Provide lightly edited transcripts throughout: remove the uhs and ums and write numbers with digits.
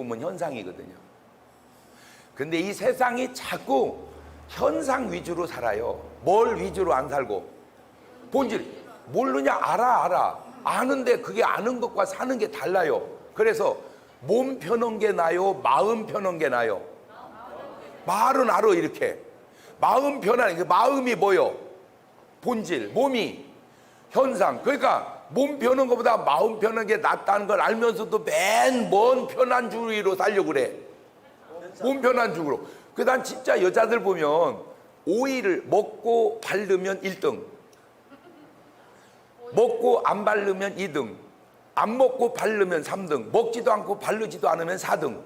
보면 현상이거든요. 근데 이 세상이 자꾸 현상 위주로 살아요. 뭘 위주로 안 살고? 본질. 모르냐? 알아. 아는데 그게 아는 것과 사는 게 달라요. 그래서 몸 펴는 게 나요? 마음 펴는 게 나요? 말은 알아 이렇게. 마음 편하는 게 마음이 뭐요? 본질. 몸이 현상. 그러니까 몸 펴는 것보다 마음 펴는 게 낫다는 걸 알면서도 맨 먼 편안주의로 살려고 그래. 몸 편안주의로. 난 진짜 여자들 보면 오일을 먹고 바르면 1등, 먹고 안 바르면 2등, 안 먹고 바르면 3등, 먹지도 않고 바르지도 않으면 4등.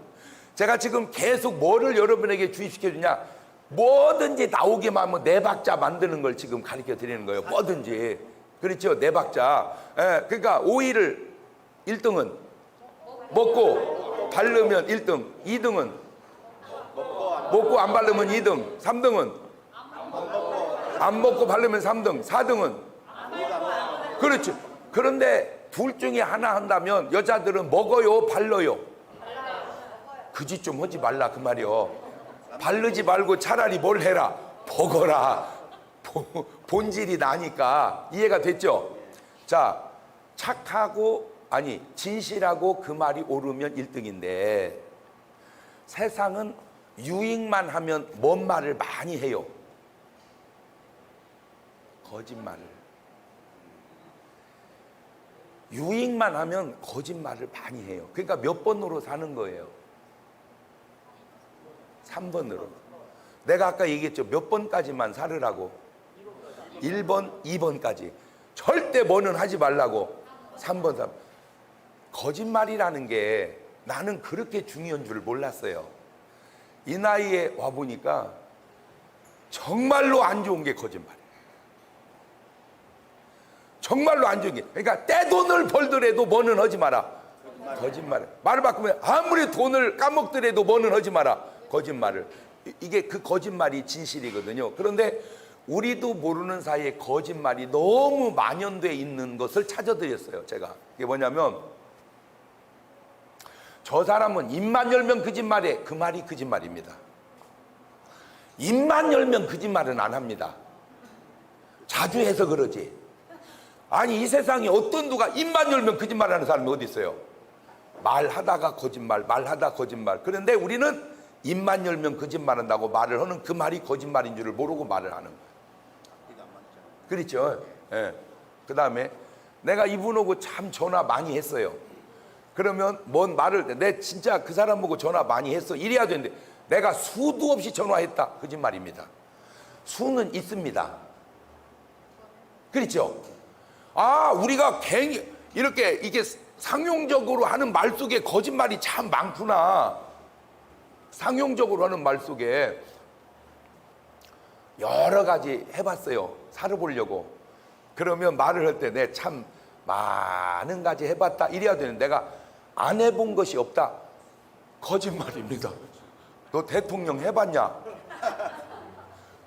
제가 지금 계속 뭐를 여러분에게 주입시켜 주냐? 뭐든지 나오게만 하면 4박자 만드는 걸 지금 가르쳐 드리는 거예요. 뭐든지. 그렇죠? 4박자. 예, 그러니까 오일을 1등은 먹고 바르면 1등, 2등은 먹고 안 바르면 2등, 3등은 안 먹고 바르면 3등, 4등은 그렇죠. 그런데 둘 중에 하나 한다면 여자들은 먹어요, 발라요? 그 짓 좀 하지 말라 그 말이요. 바르지 말고 차라리 뭘 해라? 먹어라. 본질이 나니까. 이해가 됐죠? 자, 착하고 진실하고 그 말이 옳으면 1등인데 세상은 유익만 하면 뭔 말을 많이 해요? 거짓말을. 유익만 하면 거짓말을 많이 해요. 그러니까 몇 번으로 사는 거예요? 3번으로. 내가 아까 얘기했죠. 몇 번까지만 살으라고? 1번, 2번까지. 절대 뭐는 하지 말라고. 3번, 3번. 거짓말이라는 게 나는 그렇게 중요한 줄 몰랐어요. 이 나이에 와보니까 정말로 안 좋은 게 거짓말이에요. 정말로 안 좋은 게. 그러니까 떼돈을 벌더라도 뭐는 하지 마라. 거짓말을. 말을 바꾸면 아무리 돈을 까먹더라도 뭐는 하지 마라. 거짓말을. 이게 그 거짓말이 진실이거든요. 그런데 우리도 모르는 사이에 거짓말이 너무 만연되어 있는 것을 찾아드렸어요. 제가. 이게 뭐냐면 저 사람은 입만 열면 거짓말해. 그 말이 거짓말입니다. 입만 열면 거짓말은 안 합니다. 자주 해서 그러지. 아니 이 세상에 어떤 누가 입만 열면 거짓말하는 사람이 어디 있어요? 말하다가 거짓말, 말하다 거짓말. 그런데 우리는 입만 열면 거짓말한다고 말을 하는 그 말이 거짓말인 줄을 모르고 말을 하는 거예요. 그렇죠? 예. 그 다음에 내가 이분하고 참 전화 많이 했어요. 그러면 뭔 말을 내 진짜 그 사람 보고 전화 많이 했어 이래야 되는데 내가 수도 없이 전화했다. 거짓말입니다. 수는 있습니다. 그렇죠? 우리가 괜히 이렇게 이게 상용적으로 하는 말 속에 거짓말이 참 많구나. 상용적으로 하는 말 속에 여러 가지 해봤어요. 살아보려고. 그러면 말을 할 때 내 참 많은 가지 해봤다 이래야 되는데 내가 안 해본 것이 없다. 거짓말입니다. 너 대통령 해봤냐?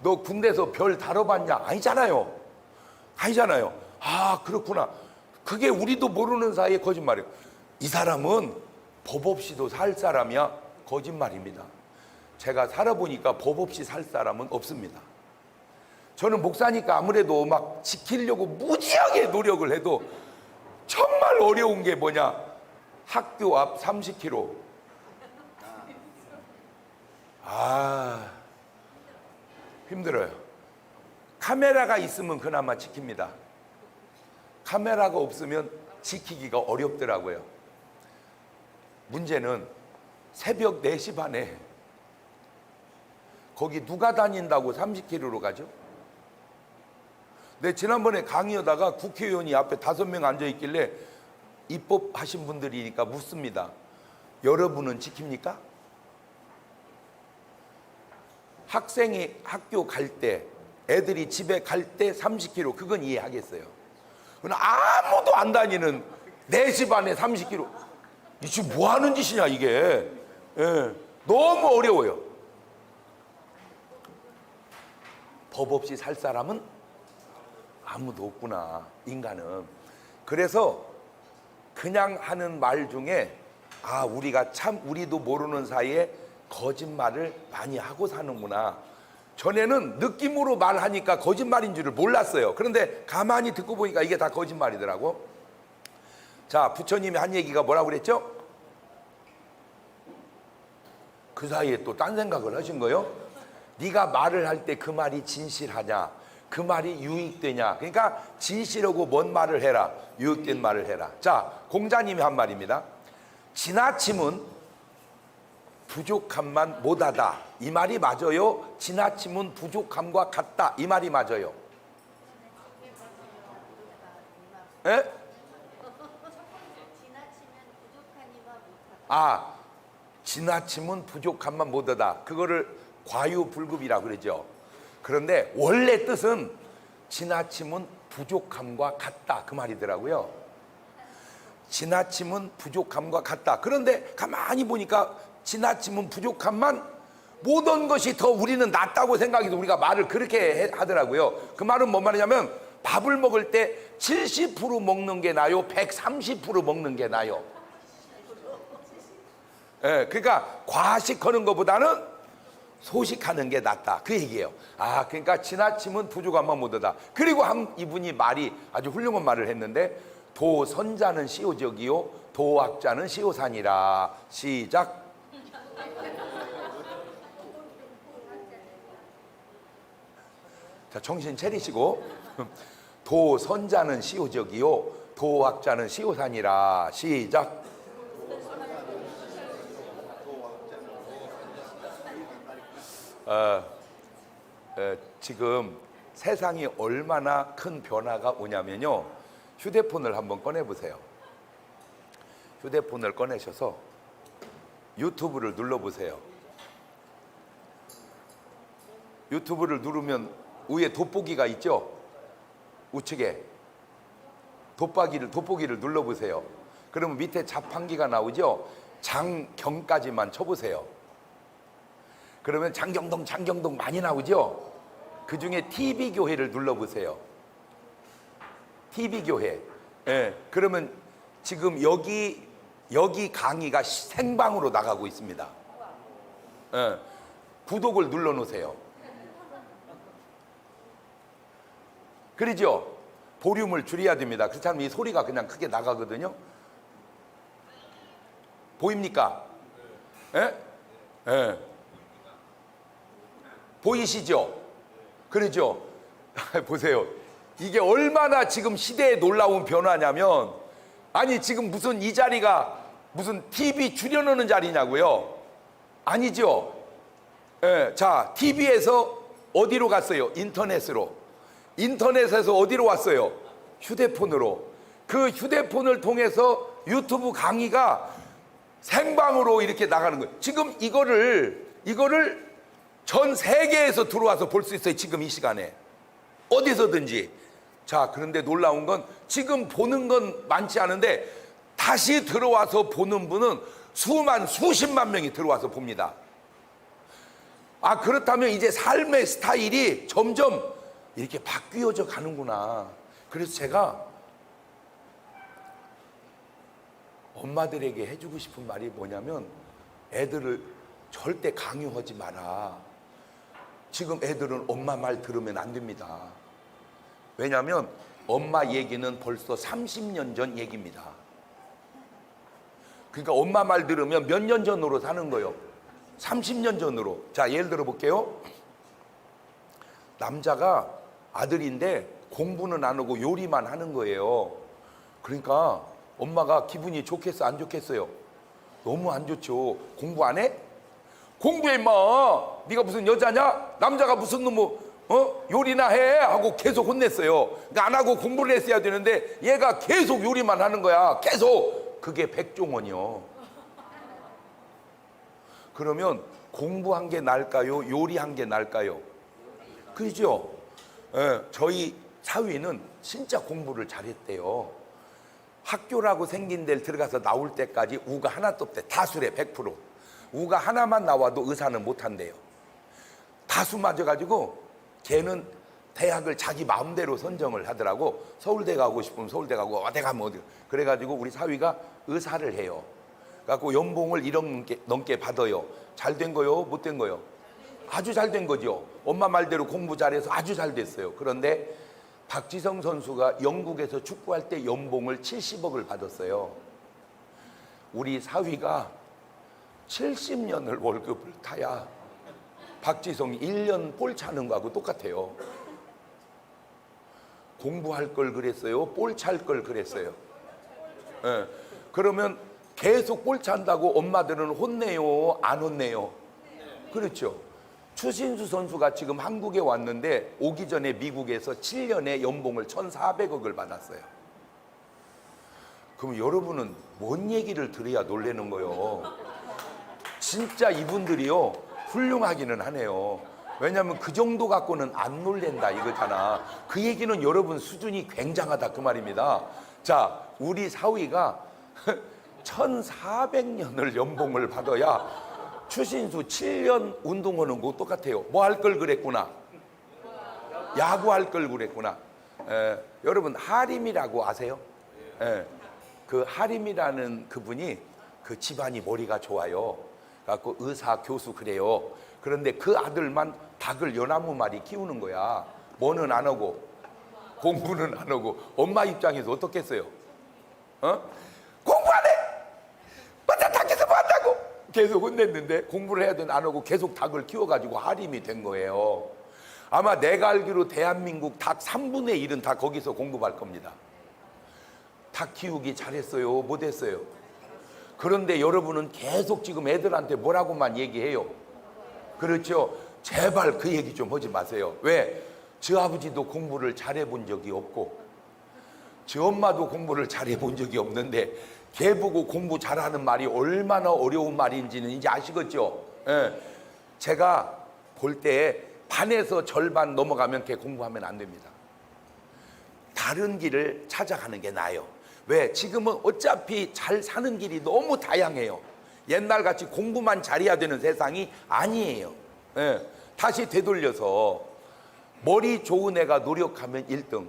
너 군대에서 별 다뤄봤냐? 아니잖아요. 그렇구나. 그게 우리도 모르는 사이에 거짓말이에요. 이 사람은 법 없이도 살 사람이야? 거짓말입니다. 제가 살아보니까 법 없이 살 사람은 없습니다. 저는 목사니까 아무래도 막 지키려고 무지하게 노력을 해도 정말 어려운 게 뭐냐? 학교 앞 30km. 힘들어요. 카메라가 있으면 그나마 지킵니다. 카메라가 없으면 지키기가 어렵더라고요. 문제는 새벽 4시 반에 거기 누가 다닌다고 30km로 가죠? 네, 지난번에 강의하다가 국회의원이 앞에 5명 앉아있길래 입법하신 분들이니까 묻습니다. 여러분은 지킵니까? 학생이 학교 갈 때, 애들이 집에 갈 때 30km, 그건 이해하겠어요. 그러나 아무도 안 다니는 4시 반에 30km. 이 지금 뭐 하는 짓이냐, 이게. 예, 너무 어려워요. 법 없이 살 사람은 아무도 없구나, 인간은. 그래서 그냥 하는 말 중에 아, 우리가 참 우리도 모르는 사이에 거짓말을 많이 하고 사는구나. 전에는 느낌으로 말하니까 거짓말인 줄을 몰랐어요. 그런데 가만히 듣고 보니까 이게 다 거짓말이더라고. 자, 부처님이 한 얘기가 뭐라고 그랬죠? 그 사이에 또 딴 생각을 하신 거예요. 네가 말을 할 때 그 말이 진실하냐, 그 말이 유익되냐. 그러니까 진실하고 뭔 말을 해라, 유익된 말을 해라. 자, 공자님이 한 말입니다. 지나침은 부족함만 못하다. 이 말이 맞아요? 지나침은 부족함과 같다. 이 말이 맞아요? 예? 아, 지나침은 부족함만 못하다. 그거를 과유불급이라고 그러죠. 그런데 원래 뜻은 지나침은 부족함과 같다. 그 말이더라고요. 지나침은 부족함과 같다. 그런데 가만히 보니까 지나침은 부족함만 모든 것이 더 우리는 낫다고 생각해서 우리가 말을 그렇게 하더라고요. 그 말은 뭔 말이냐면 밥을 먹을 때 70% 먹는 게 나요, 130% 먹는 게 나요. 예, 그러니까 과식하는 것보다는 소식하는 게 낫다. 그 얘기예요. 아, 그러니까 지나침은 부족함만 못하다. 그리고 이분이 말이 아주 훌륭한 말을 했는데, 도선자는 시오적이요 도학자는 시오산이라. 시작. 자, 정신 차리시고. 도선자는 시오적이요 도학자는 시오산이라. 시작. 지금 세상이 얼마나 큰 변화가 오냐면요, 휴대폰을 한번 꺼내보세요. 휴대폰을 꺼내셔서 유튜브를 눌러보세요. 유튜브를 누르면 위에 돋보기가 있죠? 우측에 돋보기를 눌러보세요. 그러면 밑에 자판기가 나오죠? 장경까지만 쳐보세요. 그러면 장경동 많이 나오죠? 그 중에 TV교회를 눌러보세요. TV교회. 예, 그러면 지금 여기 강의가 생방으로 나가고 있습니다. 예, 구독을 눌러놓으세요. 그러죠? 볼륨을 줄여야 됩니다. 그렇지 않으면 이 소리가 그냥 크게 나가거든요. 보입니까? 예? 예. 보이시죠? 그러죠? 보세요. 이게 얼마나 지금 시대에 놀라운 변화냐면, 아니 지금 무슨 이 자리가 무슨 TV 줄여놓는 자리냐고요? 아니죠? 예, 자, TV에서 어디로 갔어요? 인터넷으로. 인터넷에서 어디로 왔어요? 휴대폰으로. 그 휴대폰을 통해서 유튜브 강의가 생방으로 이렇게 나가는 거예요. 지금 이거를 전 세계에서 들어와서 볼 수 있어요. 지금 이 시간에 어디서든지. 자, 그런데 놀라운 건 지금 보는 건 많지 않은데 다시 들어와서 보는 분은 수십만 명이 들어와서 봅니다. 아, 그렇다면 이제 삶의 스타일이 점점 이렇게 바뀌어져 가는구나. 그래서 제가 엄마들에게 해주고 싶은 말이 뭐냐면, 애들을 절대 강요하지 마라. 지금 애들은 엄마 말 들으면 안 됩니다. 왜냐하면 엄마 얘기는 벌써 30년 전 얘기입니다. 그러니까 엄마 말 들으면 몇 년 전으로 사는 거예요. 30년 전으로. 자, 예를 들어 볼게요. 남자가 아들인데 공부는 안 하고 요리만 하는 거예요. 그러니까 엄마가 기분이 좋겠어, 안 좋겠어요? 너무 안 좋죠. 공부 안 해? 공부해 임마. 네가 무슨 여자냐? 남자가 무슨 요리나 해 하고 계속 혼냈어요. 그러니까 안 하고 공부를 했어야 되는데 얘가 계속 요리만 하는 거야. 계속. 그게 백종원이요. 그러면 공부한 게 나을까요? 요리한 게 나을까요? 그렇죠? 예, 저희 사위는 진짜 공부를 잘했대요. 학교라고 생긴 데를 들어가서 나올 때까지 우가 하나도 없대. 다수래. 100%. 우가 하나만 나와도 의사는 못한대요. 다수 맞아가지고 걔는 대학을 자기 마음대로 선정을 하더라고. 서울대 가고 싶으면 서울대 가고 어디 가면 어디. 그래가지고 우리 사위가 의사를 해요. 갖고 연봉을 1억 넘게 받아요. 잘 된 거요? 못 된 거요? 아주 잘 된 거죠. 엄마 말대로 공부 잘해서 아주 잘 됐어요. 그런데 박지성 선수가 영국에서 축구할 때 연봉을 70억을 받았어요. 우리 사위가 70년을 월급을 타야 박지성이 1년 볼 차는 거하고 똑같아요. 공부할 걸 그랬어요? 볼 찰 걸 그랬어요? 예. 그러면 계속 볼 찬다고 엄마들은 혼내요? 안 혼내요? 그렇죠. 추신수 선수가 지금 한국에 왔는데 오기 전에 미국에서 7년에 연봉을 1,400억을 받았어요. 그럼 여러분은 뭔 얘기를 들어야 놀라는 거예요? 진짜 이분들이요 훌륭하기는 하네요. 왜냐하면 그 정도 갖고는 안 놀랜다 이거잖아. 그 얘기는 여러분 수준이 굉장하다 그 말입니다. 자, 우리 사위가 1,400년을 연봉을 받아야 추신수 7년 운동하는 거 똑같아요. 뭐 할 걸 그랬구나. 야구할 걸 그랬구나. 여러분 하림이라고 아세요? 그 하림이라는 그분이 그 집안이 머리가 좋아요. 갖고 의사, 교수 그래요. 그런데 그 아들만 닭을 연나무 마리 키우는 거야. 뭐는 안 하고 공부는 안 하고. 엄마 입장에서 어떻겠어요? 공부 안 해! 맨날 닭에서 뭐 한다고! 계속 혼냈는데 공부를 해야 되는 안 하고 계속 닭을 키워가지고 하림이 된 거예요. 아마 내가 알기로 대한민국 닭 3분의 1은 다 거기서 공부할 겁니다. 닭 키우기 잘했어요? 못했어요? 그런데 여러분은 계속 지금 애들한테 뭐라고만 얘기해요. 그렇죠? 제발 그 얘기 좀 하지 마세요. 왜? 저 아버지도 공부를 잘해본 적이 없고 저 엄마도 공부를 잘해본 적이 없는데 걔 보고 공부 잘하는 말이 얼마나 어려운 말인지는 이제 아시겠죠? 예. 제가 볼 때 반에서 절반 넘어가면 걔 공부하면 안 됩니다. 다른 길을 찾아가는 게 나아요. 왜? 지금은 어차피 잘 사는 길이 너무 다양해요. 옛날같이 공부만 잘해야 되는 세상이 아니에요. 예. 다시 되돌려서 머리 좋은 애가 노력하면 1등,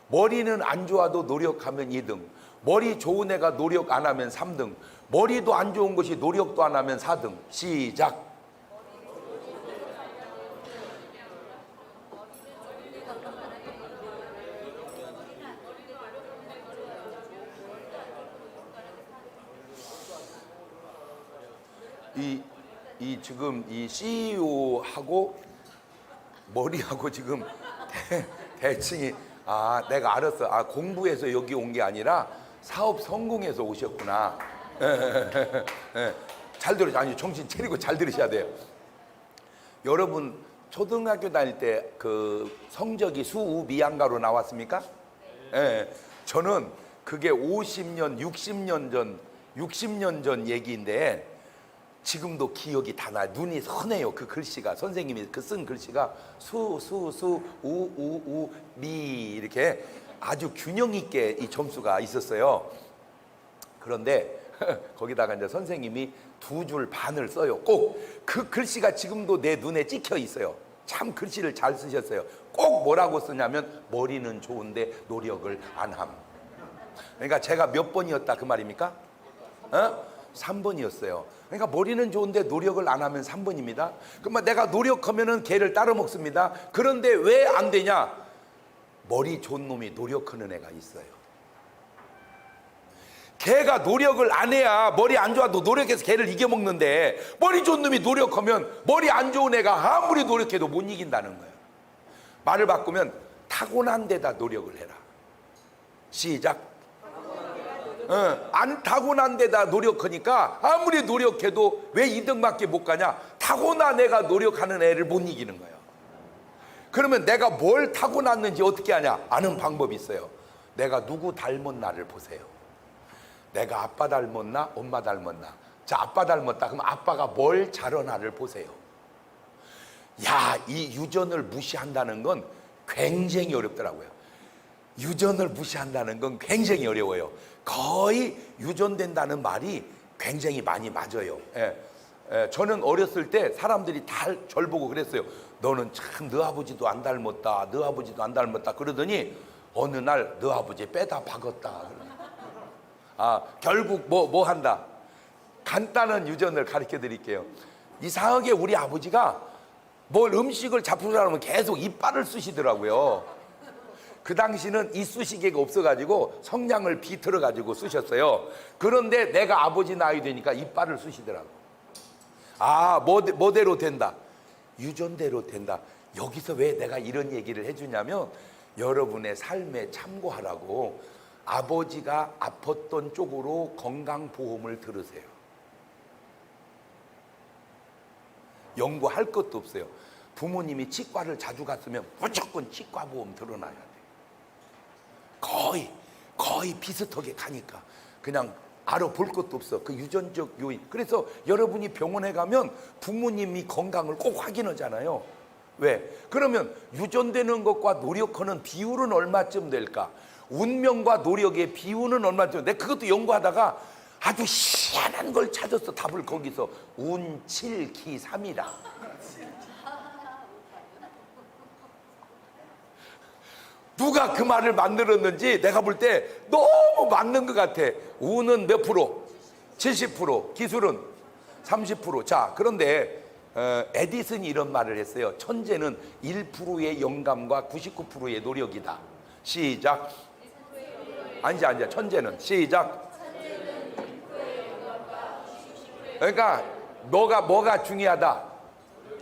머리는 안 좋아도 노력하면 2등, 머리 좋은 애가 노력 안 하면 3등, 머리도 안 좋은 것이 노력도 안 하면 4등. 시작. 지금 이 CEO하고 머리하고 지금 대칭이 내가 알았어. 공부해서 여기 온 게 아니라 사업 성공해서 오셨구나. 잘 들으세요. 아니 정신 차리고 잘 들으셔야 돼요. 여러분 초등학교 다닐 때 그 성적이 수우 미양가로 나왔습니까? 저는 그게 50년, 60년 전 얘기인데 지금도 기억이 다 나요. 눈이 선해요. 그 글씨가 선생님이 그 쓴 글씨가 우우우 미 이렇게 아주 균형 있게 이 점수가 있었어요. 그런데 거기다가 이제 선생님이 2줄 반을 써요. 꼭 그 글씨가 지금도 내 눈에 찍혀 있어요. 참 글씨를 잘 쓰셨어요. 꼭 뭐라고 쓰냐면 머리는 좋은데 노력을 안 함. 그러니까 제가 몇 번이었다 그 말입니까? 3번이었어요. 그러니까 머리는 좋은데 노력을 안 하면 3번입니다. 그러면 내가 노력하면은 걔를 따로 먹습니다. 그런데 왜 안 되냐? 머리 좋은 놈이 노력하는 애가 있어요. 걔가 노력을 안 해야 머리 안 좋아도 노력해서 걔를 이겨먹는데 머리 좋은 놈이 노력하면 머리 안 좋은 애가 아무리 노력해도 못 이긴다는 거예요. 말을 바꾸면 타고난 데다 노력을 해라. 시작. 안 타고난 데다 노력하니까 아무리 노력해도 왜 2등밖에 못 가냐? 타고난 애가 노력하는 애를 못 이기는 거예요. 그러면 내가 뭘 타고났는지 어떻게 하냐? 아는 방법이 있어요. 내가 누구 닮은 나를 보세요. 내가 아빠 닮았나? 엄마 닮았나? 자, 아빠 닮았다. 그럼 아빠가 뭘 잘하나를 보세요. 야, 이 유전을 무시한다는 건 굉장히 어렵더라고요. 유전을 무시한다는 건 굉장히 어려워요. 거의 유전된다는 말이 굉장히 많이 맞아요. 저는 어렸을 때 사람들이 다 절 보고 그랬어요. 너는 참 너 아버지도 안 닮았다. 너 아버지도 안 닮았다. 그러더니 어느 날 너 아버지 빼다 박았다. 결국 뭐 한다. 간단한 유전을 가르쳐 드릴게요. 이상하게 우리 아버지가 뭘 음식을 잡수려고 하면 계속 이빨을 쑤시더라고요. 그 당시는 이 쑤시개가 없어가지고 성냥을 비틀어가지고 쑤셨어요. 그런데 내가 아버지 나이 되니까 이빨을 쑤시더라고. 아, 뭐대로 된다? 유전대로 된다. 여기서 왜 내가 이런 얘기를 해주냐면 여러분의 삶에 참고하라고. 아버지가 아팠던 쪽으로 건강보험을 들으세요. 연구할 것도 없어요. 부모님이 치과를 자주 갔으면 무조건 치과보험 들어놔야 돼. 거의 비슷하게 가니까 그냥 알아볼 것도 없어. 그 유전적 요인. 그래서 여러분이 병원에 가면 부모님이 건강을 꼭 확인하잖아요. 왜? 그러면 유전되는 것과 노력하는 비율은 얼마쯤 될까? 운명과 노력의 비율은 얼마쯤? 내가 그것도 연구하다가 아주 희한한 걸 찾았어. 답을 거기서. 운 7, 기 3이라. 누가 그 말을 만들었는지 내가 볼 때 너무 맞는 것 같아. 운은 몇 프로? 70%. 기술은 30%. 자, 그런데 에디슨이 이런 말을 했어요. 천재는 1%의 영감과 99%의 노력이다. 시작. 아니지. 천재는. 시작. 그러니까 뭐가 중요하다?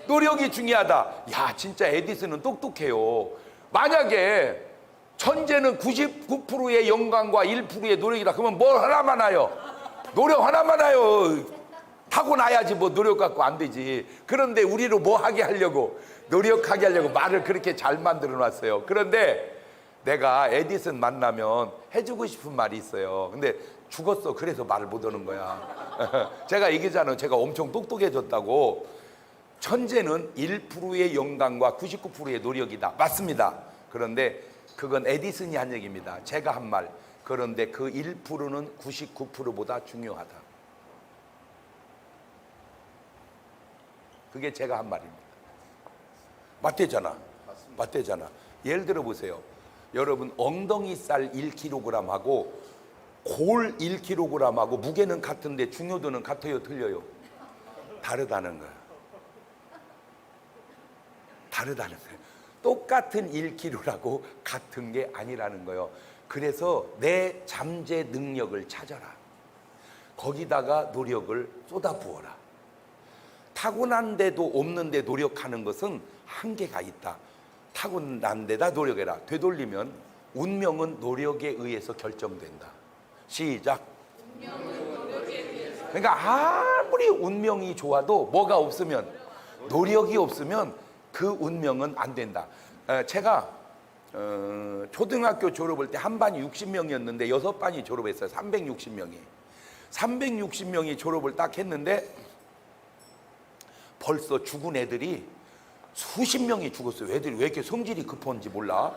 노력이 중요하다. 야, 진짜 에디슨은 똑똑해요. 만약에 천재는 99%의 영광과 1%의 노력이다. 그러면 뭘 하나만 하요? 노력 하나만 하요. 타고나야지 뭐 노력 갖고 안 되지. 그런데 우리로 뭐 하게 하려고? 노력하게 하려고 말을 그렇게 잘 만들어 놨어요. 그런데 내가 에디슨 만나면 해주고 싶은 말이 있어요. 근데 죽었어. 그래서 말을 못 하는 거야. 제가 얘기잖아요. 제가 엄청 똑똑해졌다고. 천재는 1%의 영광과 99%의 노력이다. 맞습니다. 그런데 그건 에디슨이 한 얘기입니다. 제가 한 말. 그런데 그 1%는 99%보다 중요하다. 그게 제가 한 말입니다. 맞대잖아. 예를 들어 보세요. 여러분 엉덩이 살 1kg하고 골 1kg하고 무게는 같은데 중요도는 같아요, 틀려요? 다르다는 거야. 똑같은 1kg라고 같은 게 아니라는 거예요. 그래서 내 잠재 능력을 찾아라. 거기다가 노력을 쏟아부어라. 타고난 데도 없는데 노력하는 것은 한계가 있다. 타고난 데다 노력해라. 되돌리면 운명은 노력에 의해서 결정된다. 시작. 그러니까 아무리 운명이 좋아도 뭐가 없으면, 노력이 없으면 그 운명은 안 된다. 제가 초등학교 졸업할 때 한 반이 60명이었는데 6반이 졸업했어요. 360명이 졸업을 딱 했는데 벌써 죽은 애들이 수십 명이 죽었어요. 애들이 왜 이렇게 성질이 급한지 몰라.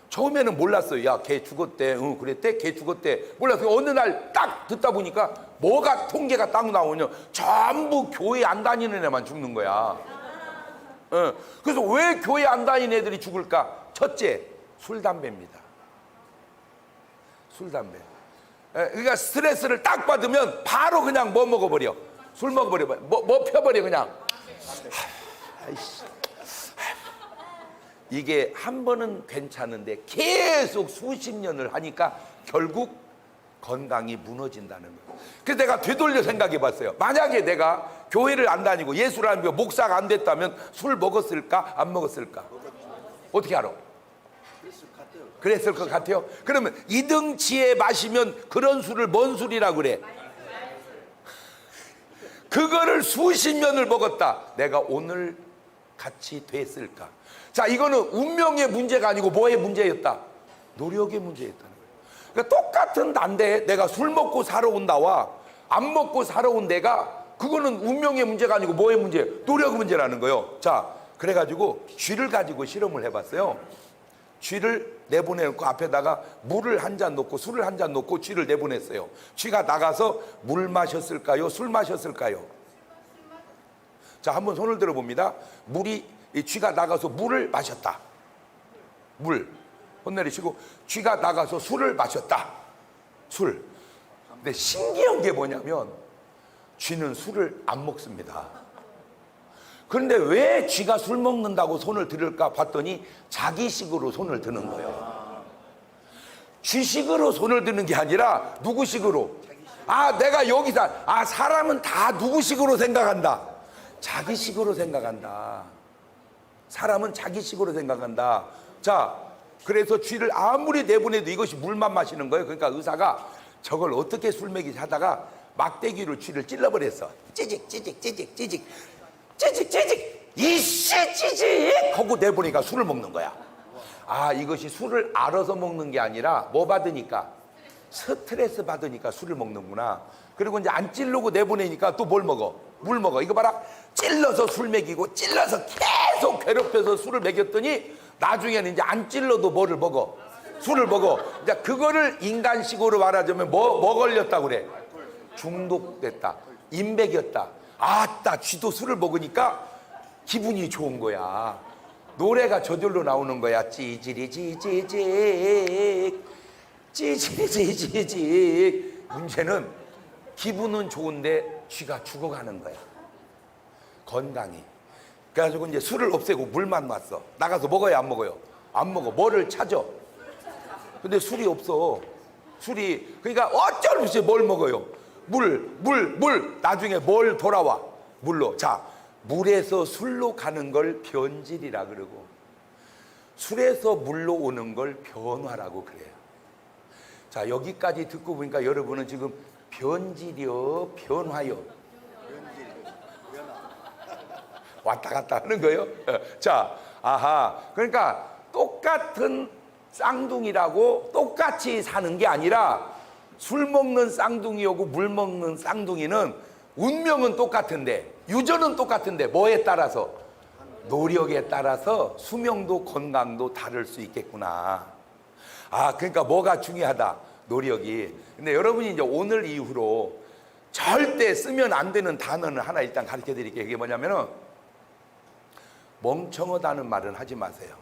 처음에는 몰랐어요. 야, 걔 죽었대. 응, 그랬대. 걔 죽었대. 몰랐어요. 어느 날 딱 듣다 보니까 뭐가 통계가 딱 나오냐. 전부 교회 안 다니는 애만 죽는 거야. 그래서 왜 교회 안 다니는 애들이 죽을까? 첫째, 술, 담배입니다. 술, 담배. 그러니까 스트레스를 딱 받으면 바로 그냥 뭐 먹어버려? 술 먹어버려. 뭐 펴버려 그냥. 아이씨. 이게 한 번은 괜찮은데 계속 수십 년을 하니까 결국 건강이 무너진다는 거예요. 그래서 내가 되돌려 생각해 봤어요. 만약에 내가 교회를 안 다니고 예수를 안 믿고 목사가 안 됐다면 술 먹었을까? 안 먹었을까? 어떻게 알아? 그랬을 것 같아요. 그러면 이등치에 마시면 그런 술을 뭔 술이라고 그래? 그거를 수십 년을 먹었다. 내가 오늘 같이 됐을까? 자, 이거는 운명의 문제가 아니고 뭐의 문제였다? 노력의 문제였다는 거예요. 그러니까 똑같은 난데 내가 술 먹고 살아온 나와 안 먹고 살아온 내가, 그거는 운명의 문제가 아니고 뭐의 문제? 노력의 문제라는 거예요. 자, 그래가지고 쥐를 가지고 실험을 해봤어요. 쥐를 내보내놓고 앞에다가 물을 한 잔 놓고 술을 한 잔 놓고 쥐를 내보냈어요. 쥐가 나가서 물 마셨을까요? 술 마셨을까요? 자, 한번 손을 들어봅니다. 이 쥐가 나가서 물을 마셨다. 물. 손 내리시고, 쥐가 나가서 술을 마셨다. 술. 근데 신기한 게 뭐냐면 쥐는 술을 안 먹습니다. 그런데 왜 쥐가 술 먹는다고 손을 들을까 봤더니 자기식으로 손을 드는 거예요. 쥐식으로 손을 드는 게 아니라 누구식으로? 내가 여기서 사람은 다 누구식으로 생각한다. 자기식으로 생각한다. 사람은 자기식으로 생각한다. 자, 그래서 쥐를 아무리 내보내도 이것이 물만 마시는 거예요. 그러니까 의사가 저걸 어떻게 술 먹이지 하다가 막대기로 쥐를 찔러버렸어. 찌직 찌직 찌직 찌직 찌직 찌직 이씨 찌직 하고 내보니까 술을 먹는 거야. 이것이 술을 알아서 먹는 게 아니라 뭐 받으니까? 스트레스 받으니까 술을 먹는구나. 그리고 이제 안 찌르고 내보내니까 또 뭘 먹어? 물 먹어. 이거 봐라. 찔러서 술 먹이고 찔러서 계속 괴롭혀서 술을 먹였더니 나중에는 이제 안 찔러도 뭐를 먹어? 술을 먹어. 이제 그거를 인간식으로 말하자면 뭐 걸렸다 그래? 중독됐다. 인백이었다. 아따, 쥐도 술을 먹으니까 기분이 좋은 거야. 노래가 저절로 나오는 거야. 찌질이 찌찌직 찌질이 찌찌직. 문제는 기분은 좋은데 쥐가 죽어가는 거야. 건강이. 그래가지고 이제 술을 없애고 물만 놨어. 나가서 먹어요, 안 먹어요? 안 먹어. 뭐를 찾아? 근데 술이 없어. 술이. 그러니까 어쩔 수 없이 뭘 먹어요? 물. 나중에 뭘 돌아와? 물로. 자, 물에서 술로 가는 걸 변질이라 그러고, 술에서 물로 오는 걸 변화라고 그래요. 자, 여기까지 듣고 보니까 여러분은 지금 변질이요, 변화요? 왔다 갔다 하는 거예요. 자, 그러니까 똑같은 쌍둥이라고 똑같이 사는 게 아니라 술 먹는 쌍둥이하고 물 먹는 쌍둥이는 운명은 똑같은데, 유전은 똑같은데 뭐에 따라서? 노력에 따라서 수명도 건강도 다를 수 있겠구나. 그러니까 뭐가 중요하다? 노력이. 근데 여러분이 이제 오늘 이후로 절대 쓰면 안 되는 단어는 하나 일단 가르쳐 드릴게요. 그게 뭐냐면은 멍청하다는 말은 하지 마세요.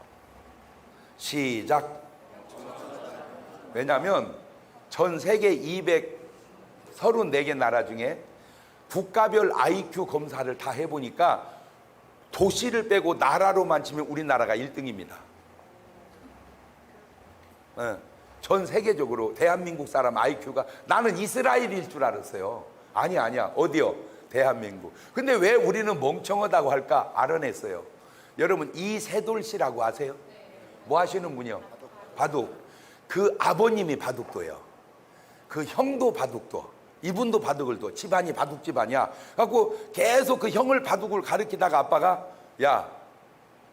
시작. 왜냐하면 전 세계 234개 나라 중에 국가별 IQ 검사를 다 해보니까 도시를 빼고 나라로만 치면 우리나라가 1등입니다. 전 세계적으로 대한민국 사람 IQ가, 나는 이스라엘일 줄 알았어요. 아니야. 어디요? 대한민국. 근데 왜 우리는 멍청하다고 할까? 알아냈어요. 여러분, 이세돌 씨라고 아세요? 뭐 하시는 분이요? 바둑. 그 아버님이 바둑도예요. 그 형도 바둑도. 이분도 바둑을 둬. 집안이 바둑 집안이야. 갖고 계속 그 형을 바둑을 가르치다가 아빠가, 야,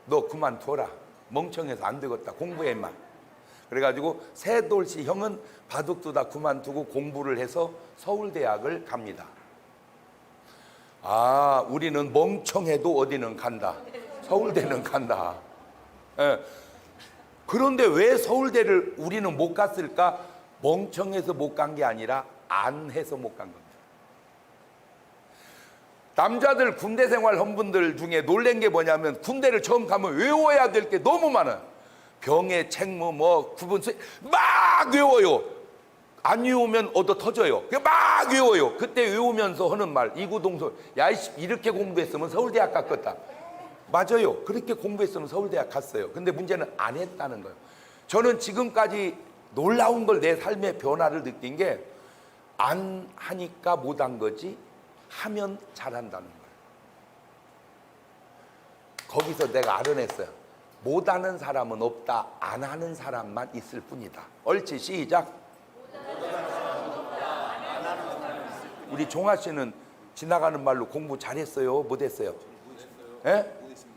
너 그만둬라. 멍청해서 안 되겠다. 공부해 임마. 그래가지고 세돌 씨 형은 바둑 두다 그만두고 공부를 해서 서울대학을 갑니다. 우리는 멍청해도 어디는 간다. 서울대는 간다. 그런데 왜 서울대를 우리는 못 갔을까? 멍청해서 못 간 게 아니라 안 해서 못 간 겁니다. 남자들 군대 생활 한 분들 중에 놀란 게 뭐냐면, 군대를 처음 가면 외워야 될 게 너무 많아요. 병의 책무 구분 막 외워요. 안 외우면 얻어 터져요. 막 외워요. 그때 외우면서 하는 말, 이구동성, 야 이렇게 공부했으면 서울대학 갔겠다. 맞아요. 그렇게 공부했으면 서울대학 갔어요. 근데 문제는 안 했다는 거예요. 저는 지금까지 놀라운 걸 내 삶의 변화를 느낀 게, 안 하니까 못 한 거지 하면 잘한다는 거예요. 거기서 내가 알아냈어요. 못하는 사람은 없다. 안 하는 사람만 있을 뿐이다. 옳지, 시작. 우리 종아 씨는 지나가는 말로 공부 잘했어요? 못했어요?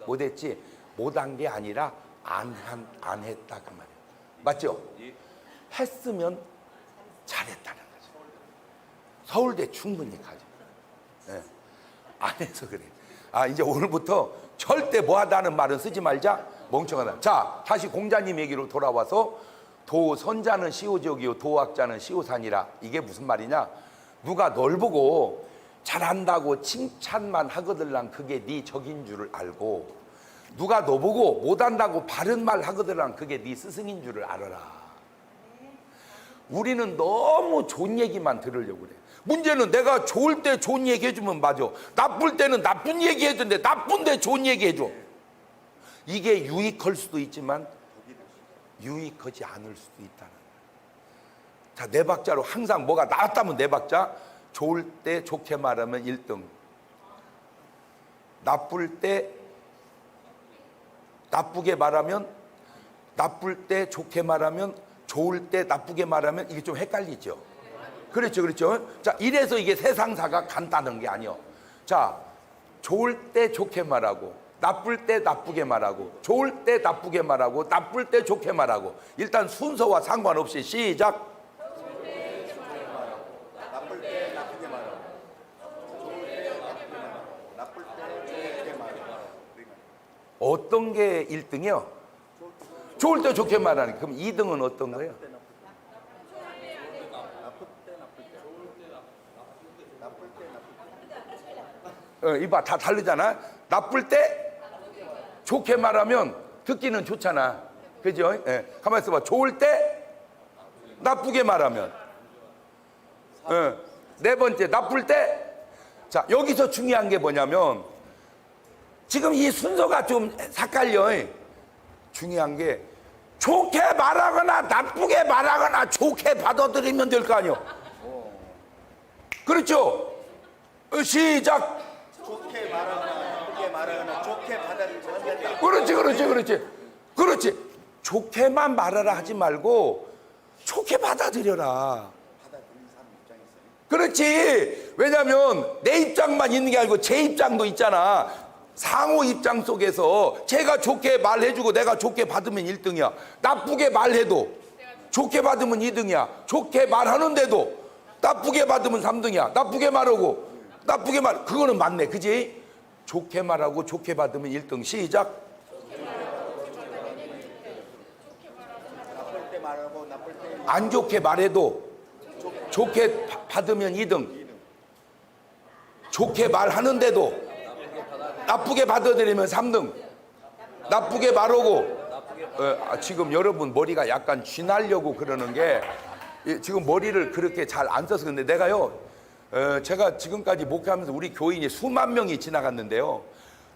못했지. 못한 게 아니라 안 했다 그 말이에요. 맞죠? 했으면 잘했다는 거죠. 서울대 충분히 가죠. 안 해서 그래. 이제 오늘부터 절대 뭐하다는 말은 쓰지 말자. 멍청하다. 자, 다시 공자님 얘기로 돌아와서, 도선자는 시오적이요 도학자는 시오산이라. 이게 무슨 말이냐? 누가 널 보고 잘한다고 칭찬만 하거들랑 그게 네 적인 줄을 알고, 누가 너 보고 못한다고 바른 말 하거들랑 그게 네 스승인 줄을 알아라. 우리는 너무 좋은 얘기만 들으려고 그래. 문제는 내가 좋을 때 좋은 얘기 해주면 맞아. 나쁠 때는 나쁜 얘기 해주는데 나쁜데 좋은 얘기 해줘. 이게 유익할 수도 있지만 유익하지 않을 수도 있다는 거야. 자, 네 박자로 항상 뭐가 나왔다면 네 박자. 좋을 때 좋게 말하면 1등. 나쁠 때 나쁘게 말하면, 나쁠 때 좋게 말하면, 좋을 때 나쁘게 말하면 이게 좀 헷갈리죠. 그렇죠, 그렇죠. 자, 이래서 이게 세상사가 간단한 게 아니요. 자, 좋을 때 좋게 말하고, 나쁠 때 나쁘게 말하고, 좋을 때 나쁘게 말하고, 나쁠 때 좋게 말하고. 일단 순서와 상관없이 시작. 나쁠 때 나쁘게 말하고, 좋을 때 나쁘게 말하고, 나쁠 때 좋게 말하고. 어떤 게 1등이요? 좋을 때 좋게 말하는. 그럼 2등은 어떤 거예요? 이봐, 다 다르잖아. 나쁠 때 좋게 말하면 듣기는 좋잖아. 그죠? 예. 가만히 있어봐. 좋을 때 나쁘게 말하면. 네 번째, 나쁠 때. 자, 여기서 중요한 게 뭐냐면 지금 이 순서가 좀 헷갈려. 중요한 게 좋게 말하거나 나쁘게 말하거나 좋게 받아들이면 될 거 아니요. 그렇죠? 시작. 좋게 말하거나 나쁘게 말하거나 좋게 받아들이면 된다. 그렇지, 그렇지, 그렇지. 그렇지. 좋게만 말하라 하지 말고 좋게 받아들여라. 받아들이는 사람 입장에서 그렇지. 왜냐하면 내 입장만 있는 게 아니고 제 입장도 있잖아. 상호 입장 속에서 제가 좋게 말해주고 내가 좋게 받으면 1등이야. 나쁘게 말해도 좋게 받으면 2등이야. 좋게 말하는데도 나쁘게 받으면 3등이야. 나쁘게 말하고 나쁘게 말, 그거는 맞네. 그지? 좋게 말하고 좋게 받으면 1등. 시작. 나쁠 때 말하고 나쁠 때 안 좋게 말해도 좋게 받으면 2등. 좋게 말하는데도 나쁘게 받아들이면 3등. 나쁘게 말하고 지금 여러분 머리가 약간 쥐나려고 그러는 게 지금 머리를 그렇게 잘 안 써서. 근데 내가요, 제가 지금까지 목회하면서 우리 교인이 수만 명이 지나갔는데요,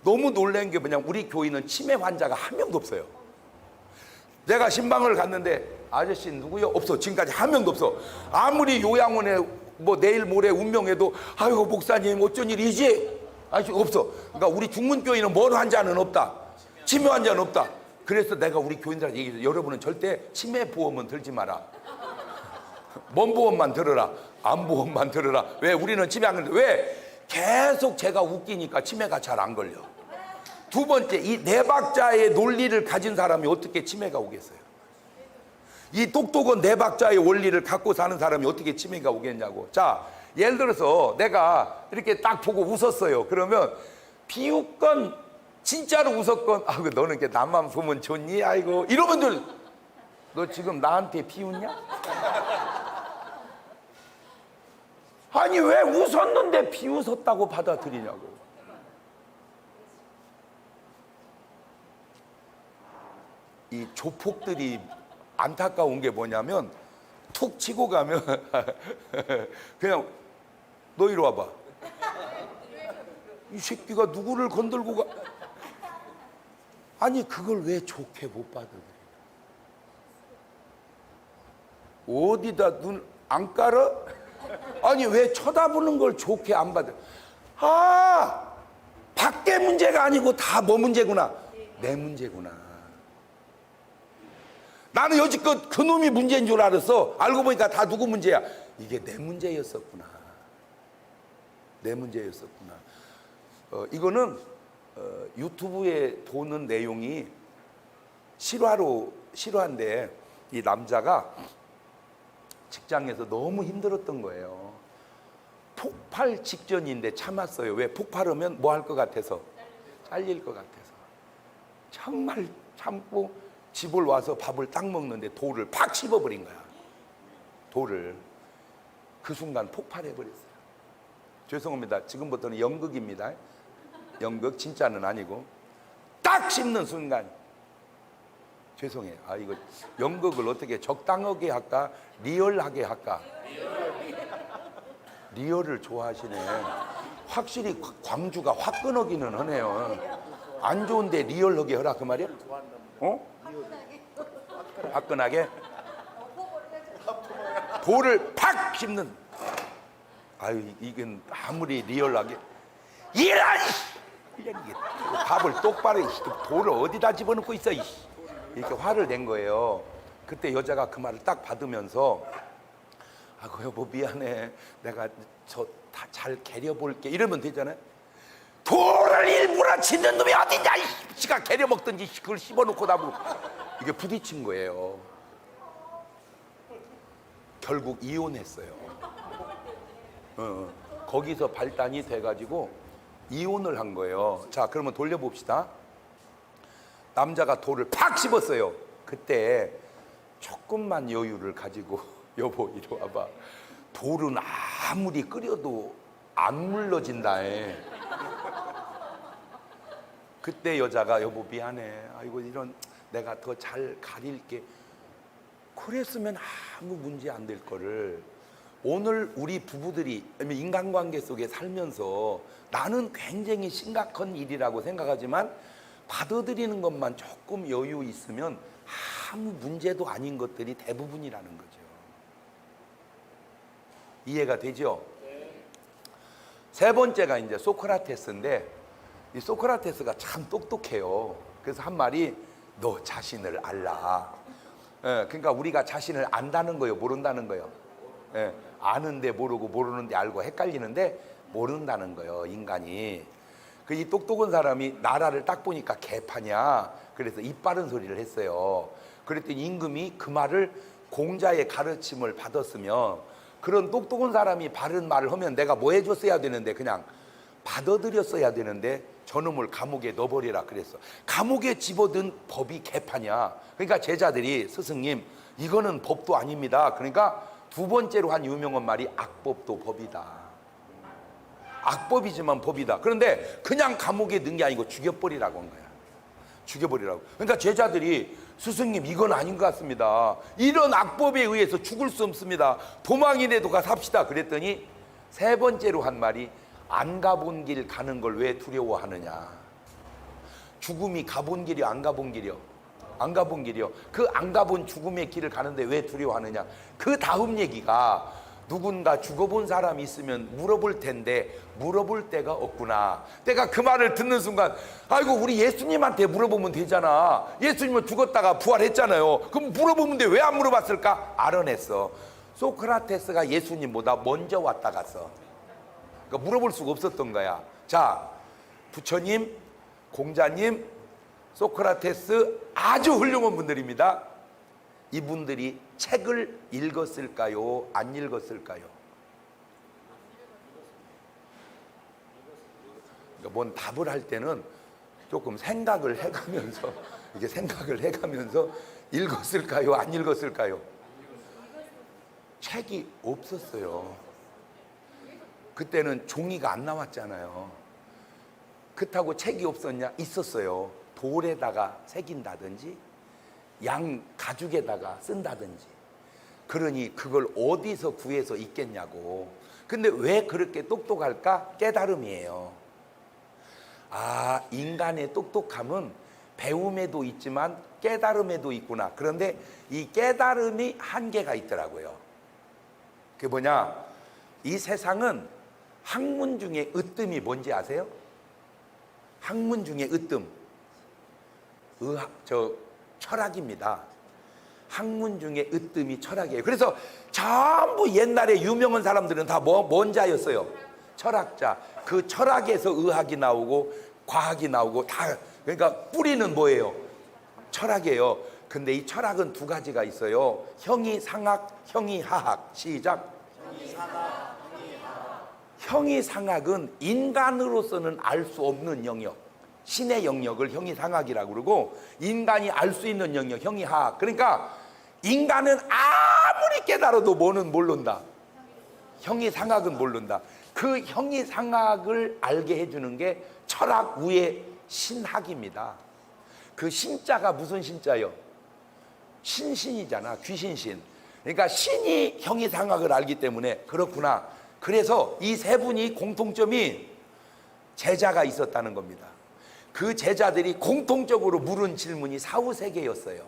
너무 놀란 게 뭐냐면 우리 교인은 치매 환자가 한 명도 없어요. 내가 신방을 갔는데 아저씨 누구요? 없어. 지금까지 한 명도 없어. 아무리 요양원에 뭐 내일 모레 운명해도 아이고 목사님 어쩐 일이지? 아저씨 없어. 그러니까 우리 중문교인은 뭔 환자는 없다. 치매 환자는 없다. 그래서 내가 우리 교인들한테 얘기해서 여러분은 절대 치매 보험은 들지 마라. 뭔 보험만 들어라. 암 보험만 들어라. 왜? 우리는 치매 안 걸려. 왜? 계속 제가 웃기니까 치매가 잘 안 걸려. 두 번째, 이 네 박자의 논리를 가진 사람이 어떻게 치매가 오겠어요? 이 똑똑한 네 박자의 원리를 갖고 사는 사람이 어떻게 치매가 오겠냐고. 자, 예를 들어서 내가 이렇게 딱 보고 웃었어요. 그러면 비웃건 진짜로 웃었건, 아, 너는 이렇게 나만 보면 좋니? 아이고, 이런 분들, 너 지금 나한테 비웃냐? 아니, 왜 웃었는데 비웃었다고 받아들이냐고. 이 조폭들이 안타까운 게 뭐냐면 툭 치고 가면 그냥 너 이리 와봐. 이 새끼가 누구를 건들고 가. 아니, 그걸 왜 좋게 못 받아들여? 어디다 눈 안 깔아? 아니, 왜 쳐다보는 걸 좋게 안 받아? 아, 밖에 문제가 아니고 다 뭐 문제구나? 내 문제구나. 나는 여지껏 그 놈이 문제인 줄 알았어. 알고 보니까 다 누구 문제야? 이게 내 문제였었구나. 내 문제였었구나. 이거는 유튜브에 도는 내용이 실화인데 이 남자가 직장에서 너무 힘들었던 거예요. 폭발 직전인데 참았어요. 왜? 폭발하면 뭐 할 것 같아서? 잘릴 것 같아서. 정말 참고 집을 와서 밥을 딱 먹는데 돌을 팍 씹어버린 거야. 돌을. 그 순간 폭발해버렸어요. 죄송합니다. 지금부터는 연극입니다. 연극, 진짜는 아니고. 딱 씹는 순간. 죄송해요. 아, 이거 연극을 어떻게 적당하게 할까? 리얼하게 할까? 리얼을 좋아하시네. 확실히 광주가 화끈하기는 하네요. 안 좋은데 리얼하게 하라 그 말이야? 어? 화끈하게? 돌을 팍 씹는. 아유, 이건 아무리 리얼하게 이런 이게 밥을 똑바로 돌을 어디다 집어넣고 있어 이렇게 화를 낸 거예요. 그때 여자가 그 말을 딱 받으면서 아이고 여보 미안해, 내가 저 다 잘 개려볼게 이러면 되잖아요. 돌을 일부러 짓는 놈이 어디냐, 지가 개려 먹든지 그걸 씹어놓고 나보고 이게 부딪힌 거예요. 결국 이혼했어요. 거기서 발단이 돼가지고 이혼을 한 거예요. 자, 그러면 돌려봅시다. 남자가 돌을 팍 씹었어요. 그때 조금만 여유를 가지고 여보 이리 와봐, 돌은 아무리 끓여도 안 물러진다. 그때 여자가 여보 미안해, 아이고 이런 내가 더 잘 가릴게. 그랬으면 아무 문제 안 될 거를 오늘 우리 부부들이 인간관계 속에 살면서 나는 굉장히 심각한 일이라고 생각하지만 받아들이는 것만 조금 여유 있으면 아무 문제도 아닌 것들이 대부분이라는 거죠. 이해가 되죠? 세 번째가 이제 소크라테스인데, 이 소크라테스가 참 똑똑해요. 그래서 한 말이 너 자신을 알라. 그러니까 우리가 자신을 안다는 거예요, 모른다는 거예요? 아는데 모르고 모르는데 알고 헷갈리는데 모른다는 거예요, 인간이. 그 이 똑똑한 사람이 나라를 딱 보니까 개파냐, 그래서 입 바른 소리를 했어요. 그랬더니 임금이 그 말을 공자의 가르침을 받았으면, 그런 똑똑한 사람이 바른 말을 하면 내가 뭐 해줬어야 되는데 그냥 받아들였어야 되는데 저놈을 감옥에 넣어버리라 그랬어. 감옥에 집어든 법이 개파냐. 그러니까 제자들이 스승님 이거는 법도 아닙니다. 그러니까 두 번째로 한 유명한 말이 악법도 법이다. 악법이지만 법이다. 그런데 그냥 감옥에 넣은 게 아니고 죽여버리라고 한 거야. 죽여버리라고. 그러니까 제자들이 스승님 이건 아닌 것 같습니다. 이런 악법에 의해서 죽을 수 없습니다. 도망이라도 가 삽시다. 그랬더니 세 번째로 한 말이 안 가본 길 가는 걸 왜 두려워하느냐. 죽음이 가본 길이요, 안 가본 길이요? 안 가본 길이요. 그 안 가본 죽음의 길을 가는데 왜 두려워하느냐. 그 다음 얘기가 누군가 죽어본 사람이 있으면 물어볼 텐데 물어볼 데가 없구나. 내가 그 말을 듣는 순간 아이고 우리 예수님한테 물어보면 되잖아. 예수님은 죽었다가 부활했잖아요. 그럼 물어보면 돼. 왜 안 물어봤을까? 알아냈어. 소크라테스가 예수님보다 먼저 왔다 갔어. 그러니까 물어볼 수가 없었던 거야. 자, 부처님, 공자님, 소크라테스 아주 훌륭한 분들입니다. 이분들이 책을 읽었을까요? 안 읽었을까요? 그러니까 뭔 답을 할 때는 조금 생각을 해가면서 이게 생각을 해가면서 읽었을까요? 안 읽었을까요? 책이 없었어요. 그때는 종이가 안 나왔잖아요. 그렇다고 책이 없었냐? 있었어요. 돌에다가 새긴다든지 양 가죽에다가 쓴다든지. 그러니 그걸 어디서 구해서 읽겠냐고. 근데 왜 그렇게 똑똑할까? 깨달음이에요. 아, 인간의 똑똑함은 배움에도 있지만 깨달음에도 있구나. 그런데 이 깨달음이 한계가 있더라고요. 그게 뭐냐? 이 세상은 학문 중에 으뜸이 뭔지 아세요? 학문 중에 으뜸 철학입니다. 학문 중에 으뜸이 철학이에요. 그래서 전부 옛날에 유명한 사람들은 다 뭔 자였어요? 철학자. 그 철학에서 의학이 나오고 과학이 나오고 다. 그러니까 뿌리는 뭐예요? 철학이에요. 근데 이 철학은 두 가지가 있어요. 형이상학, 형이하학. 시작. 형이상학은 인간으로서는 알 수 없는 영역, 신의 영역을 형이상학이라고 그러고, 인간이 알 수 있는 영역 형이하학. 그러니까 인간은 아무리 깨달아도 뭐는 모른다. 형이상학은 모른다. 그 형이상학을 알게 해주는 게 철학 위의 신학입니다. 그 신자가 무슨 신자요? 신이잖아. 귀신신. 그러니까 신이 형이상학을 알기 때문에 그렇구나. 그래서 이 세 분이 공통점이 제자가 있었다는 겁니다. 그 제자들이 공통적으로 물은 질문이 사후세계였어요.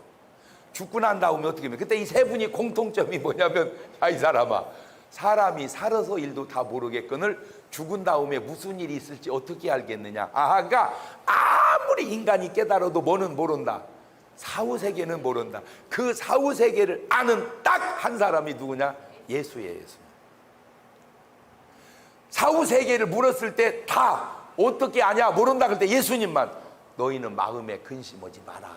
죽고 난 다음에 어떻게 하면, 그때 이 세 분이 공통점이 뭐냐면, 이 사람아, 사람이 살아서 일도 다 모르겠거늘 죽은 다음에 무슨 일이 있을지 어떻게 알겠느냐. 그러니까 아무리 인간이 깨달아도 뭐는 모른다. 사후세계는 모른다. 그 사후세계를 아는 딱 한 사람이 누구냐? 예수예요. 예수. 사후세계를 물었을 때 다 어떻게 아냐? 모른다. 그럴 때 예수님만, 너희는 마음에 근심하지 마라.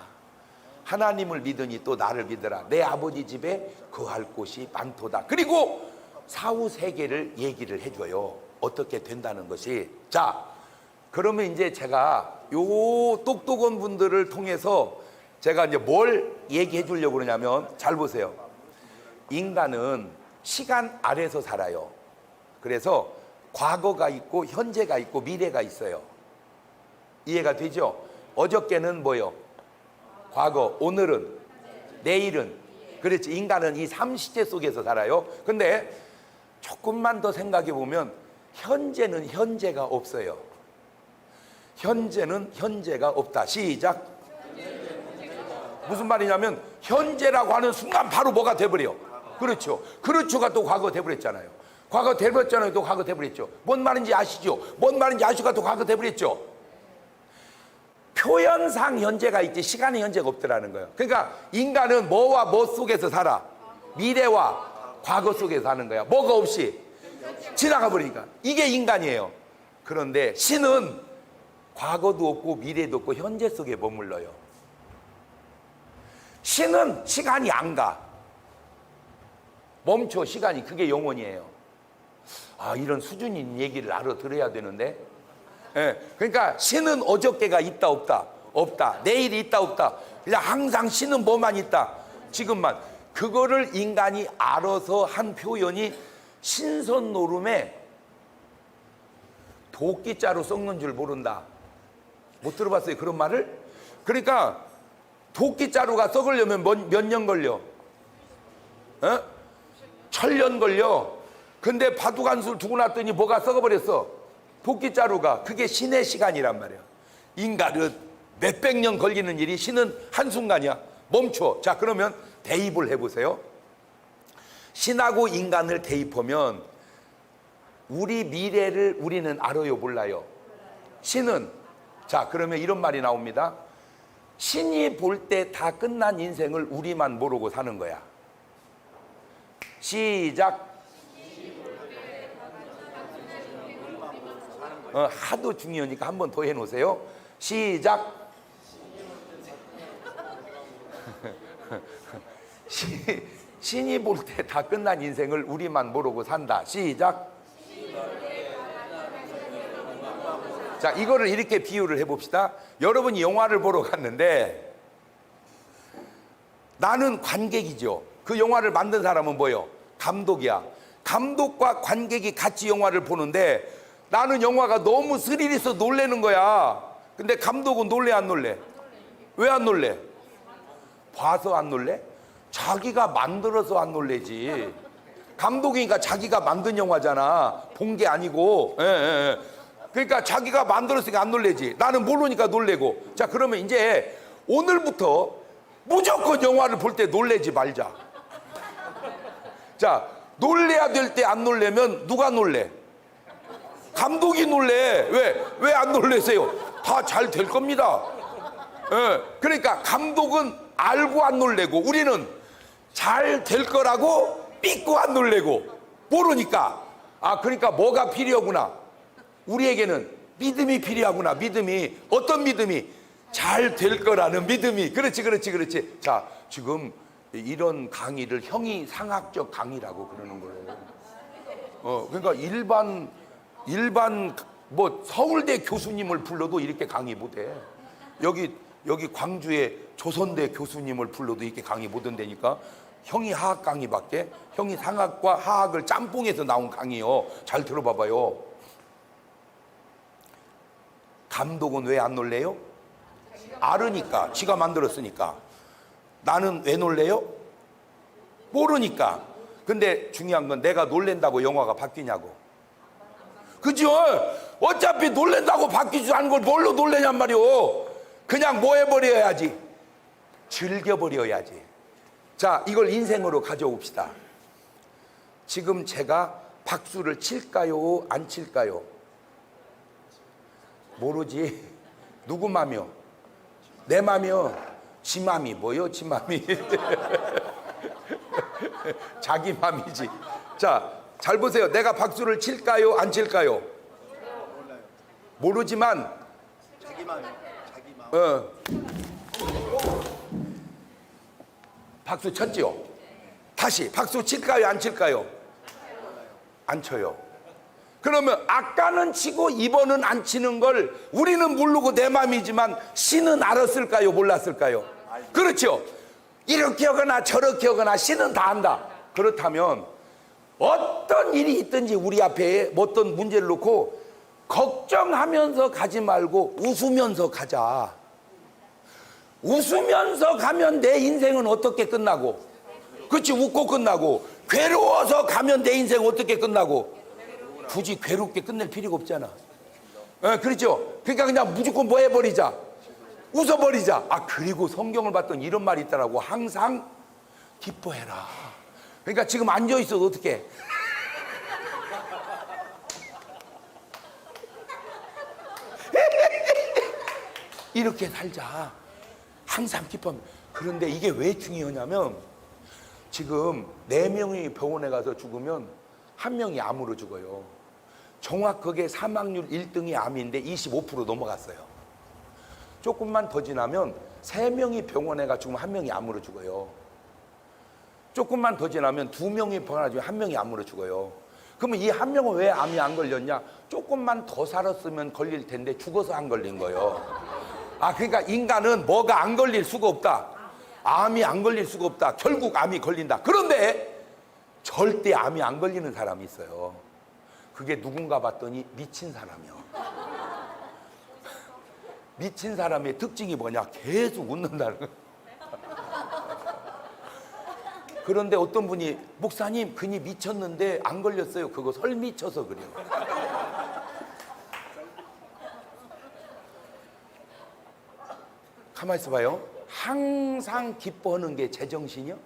하나님을 믿으니 또 나를 믿으라. 내 아버지 집에 거할 곳이 많도다. 그리고 사후세계를 얘기를 해줘요. 어떻게 된다는 것이. 자, 그러면 이제 제가 요 똑똑한 분들을 통해서 제가 이제 뭘 얘기해 주려고 그러냐면, 잘 보세요. 인간은 시간 아래서 살아요. 그래서 과거가 있고 현재가 있고 미래가 있어요. 이해가 되죠? 어저께는 뭐요? 과거. 오늘은, 내일은. 그렇지. 인간은 이 삼시제 속에서 살아요. 근데 조금만 더 생각해 보면 현재는 현재가 없어요. 현재는 현재가 없다. 시작. 무슨 말이냐면 현재라고 하는 순간 바로 뭐가 돼버려? 그렇죠. 그렇죠가 또 과거 돼버렸잖아요. 과거 돼버렸잖아요. 또 과거 돼버렸죠. 뭔 말인지 아시죠? 뭔 말인지 아시고 또 과거 돼버렸죠. 표현상 현재가 있지 시간의 현재가 없더라는 거예요. 그러니까 인간은 뭐와 뭐 속에서 살아? 미래와 과거 속에서 사는 거야. 뭐가 없이 지나가 버리니까. 이게 인간이에요. 그런데 신은 과거도 없고 미래도 없고 현재 속에 머물러요. 신은 시간이 안 가. 멈춰. 시간이. 그게 영원이에요. 이런 수준 있는 얘기를 알아들어야 되는데. 그러니까 신은 어저께가 있다 없다? 없다. 내일이 있다 없다? 그냥 항상 신은 뭐만 있다? 지금만. 그거를 인간이 알아서 한 표현이 신선노름에 도끼자루 썩는 줄 모른다. 못 들어봤어요? 그런 말을? 그러니까 도끼자루가 썩으려면 몇 년 걸려? 1000년 걸려. 근데 바둑한술 두고 놨더니 뭐가 썩어버렸어? 도끼자루가. 그게 신의 시간이란 말이야. 인간은 몇백 년 걸리는 일이 신은 한순간이야. 멈춰. 자, 그러면 대입을 해보세요. 신하고 인간을 대입하면 우리 미래를 우리는 알아요 몰라요? 신은. 자, 그러면 이런 말이 나옵니다. 신이 볼 때 다 끝난 인생을 우리만 모르고 사는 거야. 시작. 하도 중요하니까 한 번 더 해놓으세요. 시작. 신이 볼 때 다 끝난 인생을 우리만 모르고 산다. 시작. 자, 이거를 이렇게 비유를 해봅시다. 여러분이 영화를 보러 갔는데 나는 관객이죠. 그 영화를 만든 사람은 뭐예요? 감독이야. 감독과 관객이 같이 영화를 보는데 나는 영화가 너무 스릴 있어 놀래는 거야. 근데 감독은 놀래 안 놀래? 왜 안 놀래? 봐서 안 놀래? 자기가 만들어서 안 놀래지. 감독이니까 자기가 만든 영화잖아. 본 게 아니고. 그러니까 자기가 만들었으니까 안 놀래지. 나는 모르니까 놀래고. 자, 그러면 이제 오늘부터 무조건 영화를 볼 때 놀래지 말자. 자, 놀래야 될 때 안 놀래면 누가 놀래? 감독이 놀래. 왜 안 놀래세요? 다 잘 될 겁니다. 그러니까 감독은 알고 안 놀래고 우리는 잘 될 거라고 믿고 안 놀래고 모르니까. 그러니까 뭐가 필요하구나. 우리에게는 믿음이 필요하구나. 믿음이. 어떤 믿음이? 잘 될 거라는 믿음이. 그렇지. 자, 지금 이런 강의를 형이 상학적 강의라고 그러는 거예요. 그러니까 일반 뭐 서울대 교수님을 불러도 이렇게 강의 못해. 여기 광주에 조선대 교수님을 불러도 이렇게 강의 못 한다니까. 형이 하학 강의밖에. 형이 상학과 하학을 짬뽕해서 나온 강의요. 잘 들어봐봐요. 감독은 왜 안 놀래요? 알으니까. 지가 만들었으니까. 나는 왜 놀래요? 모르니까. 근데 중요한 건 내가 놀랜다고 영화가 바뀌냐고. 그죠? 어차피 놀랜다고 바뀌지 않은 걸 뭘로 놀래냔 말이오. 그냥 뭐 해버려야지? 즐겨버려야지. 자, 이걸 인생으로 가져옵시다. 지금 제가 박수를 칠까요? 안 칠까요? 모르지. 누구 맘이요? 내 맘이요? 지 맘이 뭐요? 지 맘이. 자기 맘이지. 자, 잘 보세요. 내가 박수를 칠까요? 안 칠까요? 모르지만 자기 마음, 자기 마음. 박수 쳤지요? 다시 박수 칠까요? 안 칠까요? 안 쳐요. 그러면 아까는 치고 이번은 안 치는 걸 우리는 모르고 내 맘이지만 신은 알았을까요? 몰랐을까요? 그렇죠. 이렇게 하거나 저렇게 하거나 신은 다 안다. 그렇다면 어떤 일이 있든지 우리 앞에 어떤 문제를 놓고 걱정하면서 가지 말고 웃으면서 가자. 웃으면서 가면 내 인생은 어떻게 끝나고, 그렇지, 웃고 끝나고. 괴로워서 가면 내 인생 어떻게 끝나고, 굳이 괴롭게 끝낼 필요가 없잖아. 그렇죠. 그러니까 그냥 무조건 뭐 해버리자, 웃어버리자. 아, 그리고 성경을 봤더니 이런 말이 있더라고. 항상 기뻐해라. 그러니까 지금 앉아있어도 어떻게 이렇게 살자. 항상 기뻐하면. 그런데 이게 왜 중요하냐면 지금 4명이 병원에 가서 죽으면 1명이 암으로 죽어요. 정확하게 사망률 1등이 암인데 25% 넘어갔어요. 조금만 더 지나면 3명이 병원에 가 죽으면 1명이 암으로 죽어요. 조금만 더 지나면 2명이 병원에 죽으면 1명이 암으로 죽어요. 그러면 이 1명은 왜 암이 안 걸렸냐? 조금만 더 살았으면 걸릴 텐데 죽어서 안 걸린 거예요. 아, 그러니까 인간은 뭐가 안 걸릴 수가 없다. 암이 안 걸릴 수가 없다. 결국 암이 걸린다. 그런데 절대 암이 안 걸리는 사람이 있어요. 그게 누군가 봤더니 미친 사람이요. 미친 사람의 특징이 뭐냐? 계속 웃는다는 거예요. 그런데 어떤 분이 목사님 그니 미쳤는데 안 걸렸어요. 그거 설 미쳐서 그래요. 가만히 있어봐요. 항상 기뻐하는 게 제정신이요?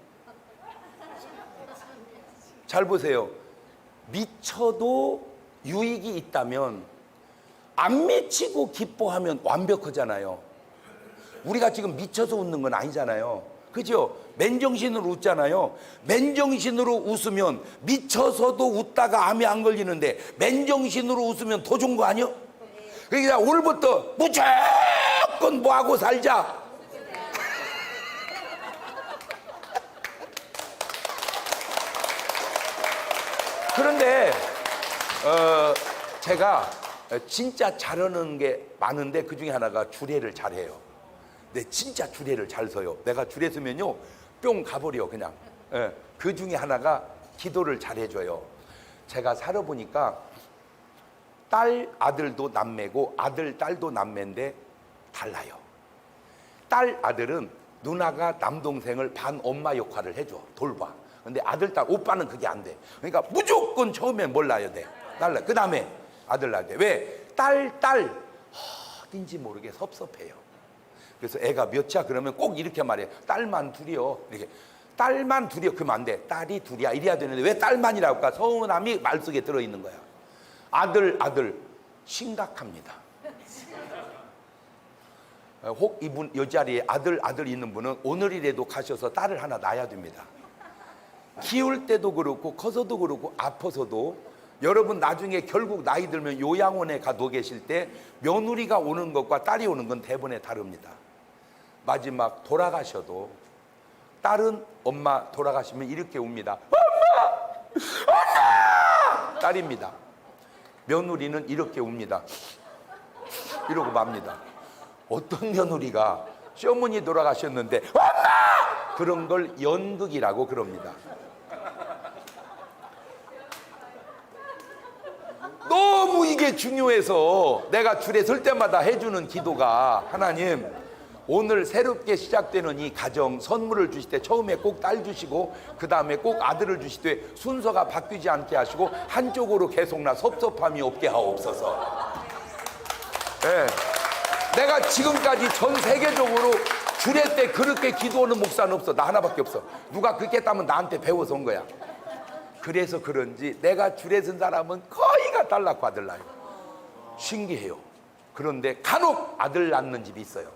잘 보세요. 미쳐도 유익이 있다면 안 미치고 기뻐하면 완벽하잖아요. 우리가 지금 미쳐서 웃는 건 아니잖아요. 그죠? 맨정신으로 웃잖아요. 맨정신으로 웃으면 미쳐서도 웃다가 암이 안 걸리는데 맨정신으로 웃으면 더 좋은 거 아니요? 그러니까 오늘부터 무조건 뭐하고 살자. 그런데 제가 진짜 잘하는 게 많은데 그 중에 하나가 주례를 잘해요. 네, 진짜 주례를 잘 서요. 내가 주례 서면요 뿅 가버려 그냥. 그 중에 하나가 기도를 잘해줘요. 제가 살아보니까 딸 아들도 남매고 아들 딸도 남매인데 달라요. 딸 아들은 누나가 남동생을 반 엄마 역할을 해줘, 돌봐. 근데 아들 딸 오빠는 그게 안 돼. 그러니까 무조건 처음엔 뭘 낳아야 돼? 딸 낳아. 그 다음에 아들 낳아야 돼. 왜? 딸 어딘지 모르게 섭섭해요. 그래서 애가 몇이야? 그러면 꼭 이렇게 말해. 딸만 둘이요. 이렇게. 딸만 둘이요. 그러면 안 돼. 딸이 둘이야. 이래야 되는데 왜 딸만이라고 할까? 서운함이 말 속에 들어있는 거야. 아들 심각합니다. 혹 이분 이 자리에 아들 있는 분은 오늘이라도 가셔서 딸을 하나 낳아야 됩니다. 키울 때도 그렇고 커서도 그렇고 아파서도 여러분 나중에 결국 나이 들면 요양원에 가 누워 계실 때 며느리가 오는 것과 딸이 오는 건 대부분에 다릅니다. 마지막 돌아가셔도 딸은 엄마 돌아가시면 이렇게 웁니다. 엄마! 딸입니다. 며느리는 이렇게 웁니다. 이러고 맙니다. 어떤 며느리가 시어머니 돌아가셨는데 엄마! 그런 걸 연극이라고 그럽니다. 너무 이게 중요해서 내가 줄에 설 때마다 해주는 기도가 하나님 오늘 새롭게 시작되는 이 가정 선물을 주실 때 처음에 꼭 딸 주시고 그 다음에 꼭 아들을 주실 때 순서가 바뀌지 않게 하시고 한쪽으로 계속 나 섭섭함이 없게 하옵소서. 예. 내가 지금까지 전 세계적으로 주례 때 그렇게 기도하는 목사는 없어. 나 하나밖에 없어. 누가 그렇게 했다면 나한테 배워서 온 거야. 그래서 그런지 내가 주례 쓴 사람은 거의가 딸 낳고 아들 낳아요. 신기해요. 그런데 간혹 아들 낳는 집이 있어요.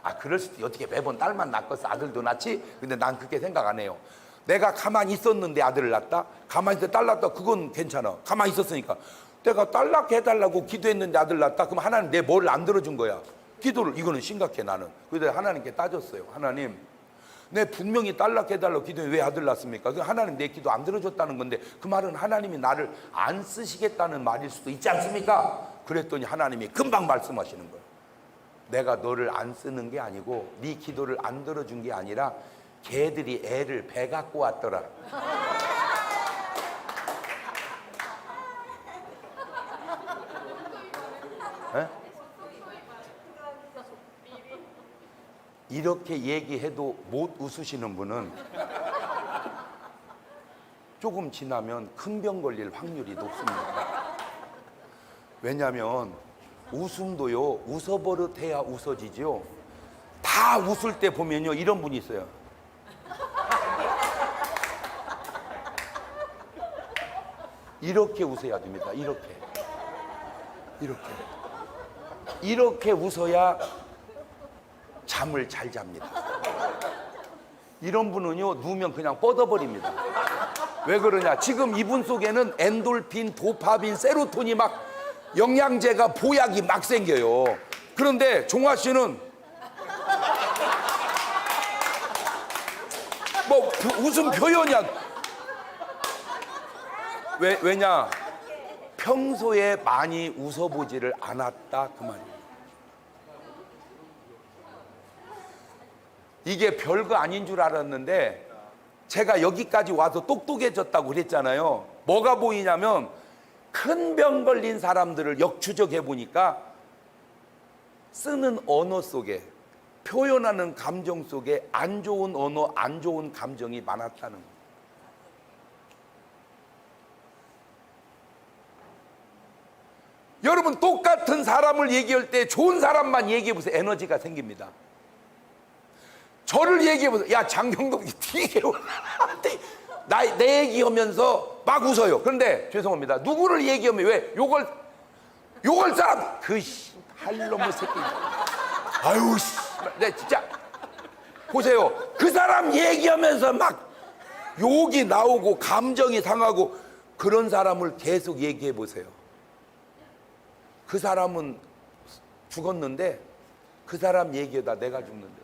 아, 그럴 수도 어떻게 매번 딸만 낳겠어. 아들도 낳지? 근데 난 그렇게 생각 안 해요. 내가 가만히 있었는데 아들을 낳았다? 가만히 있을 때 딸 낳았다? 그건 괜찮아. 가만히 있었으니까. 내가 딸 낳게 해달라고 기도했는데 아들 낳았다? 그럼 하나님 내 뭘 안 들어준 거야. 기도를. 이거는 심각해 나는. 그래서 하나님께 따졌어요. 하나님, 내 분명히 딸 낳게 해달라고 기도했는데 왜 아들 낳습니까? 그 하나님 내 기도 안 들어줬다는 건데 그 말은 하나님이 나를 안 쓰시겠다는 말일 수도 있지 않습니까? 그랬더니 하나님이 금방 말씀하시는 거예요. 내가 너를 안 쓰는 게 아니고 네 기도를 안 들어준 게 아니라 걔들이 애를 배 갖고 왔더라. 에? 이렇게 얘기해도 못 웃으시는 분은 조금 지나면 큰 병 걸릴 확률이 높습니다. 왜냐하면 웃음도요, 웃어버릇해야 웃어지죠. 다 웃을 때 보면요, 이런 분이 있어요. 이렇게 웃어야 됩니다. 이렇게 웃어야 잠을 잘 잡니다. 이런 분은요, 누우면 그냥 뻗어버립니다. 왜 그러냐? 지금 이분 속에는 엔돌핀, 도파민, 세로토닌 막 영양제가 보약이 막 생겨요. 그런데 종화 씨는 뭐 웃음 표현이야. 왜냐? 평소에 많이 웃어보지를 않았다 그 말이에요. 이게 별거 아닌 줄 알았는데 제가 여기까지 와서 똑똑해졌다고 그랬잖아요. 뭐가 보이냐면 큰 병 걸린 사람들을 역추적해 보니까 쓰는 언어 속에, 표현하는 감정 속에 안 좋은 언어, 안 좋은 감정이 많았다는 거예요. 여러분, 똑같은 사람을 얘기할 때 좋은 사람만 얘기해 보세요. 에너지가 생깁니다. 저를 얘기해 보세요. 야, 장경동이 되게 내 얘기하면서 막 웃어요. 그런데 죄송합니다. 누구를 얘기하면 왜 욕을 사람 그 할놈의 새끼. 아유 씨. 네, 진짜 보세요. 그 사람 얘기하면서 막 욕이 나오고 감정이 상하고 그런 사람을 계속 얘기해 보세요. 그 사람은 죽었는데 그 사람 얘기하다 내가 죽는데.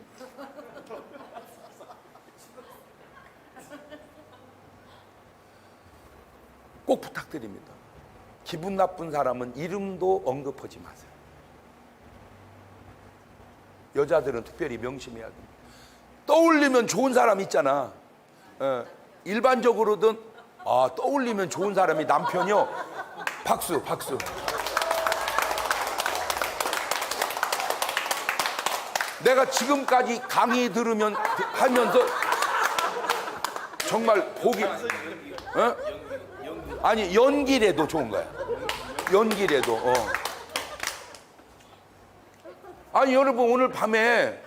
꼭 부탁드립니다. 기분 나쁜 사람은 이름도 언급하지 마세요. 여자들은 특별히 명심해야 됩니다. 떠올리면 좋은 사람 있잖아. 일반적으로든 떠올리면 좋은 사람이 남편이요. 박수. 내가 지금까지 강의 하면서 정말 보기 아니 연기라도 좋은 거야. 연기라도. 아니 여러분, 오늘 밤에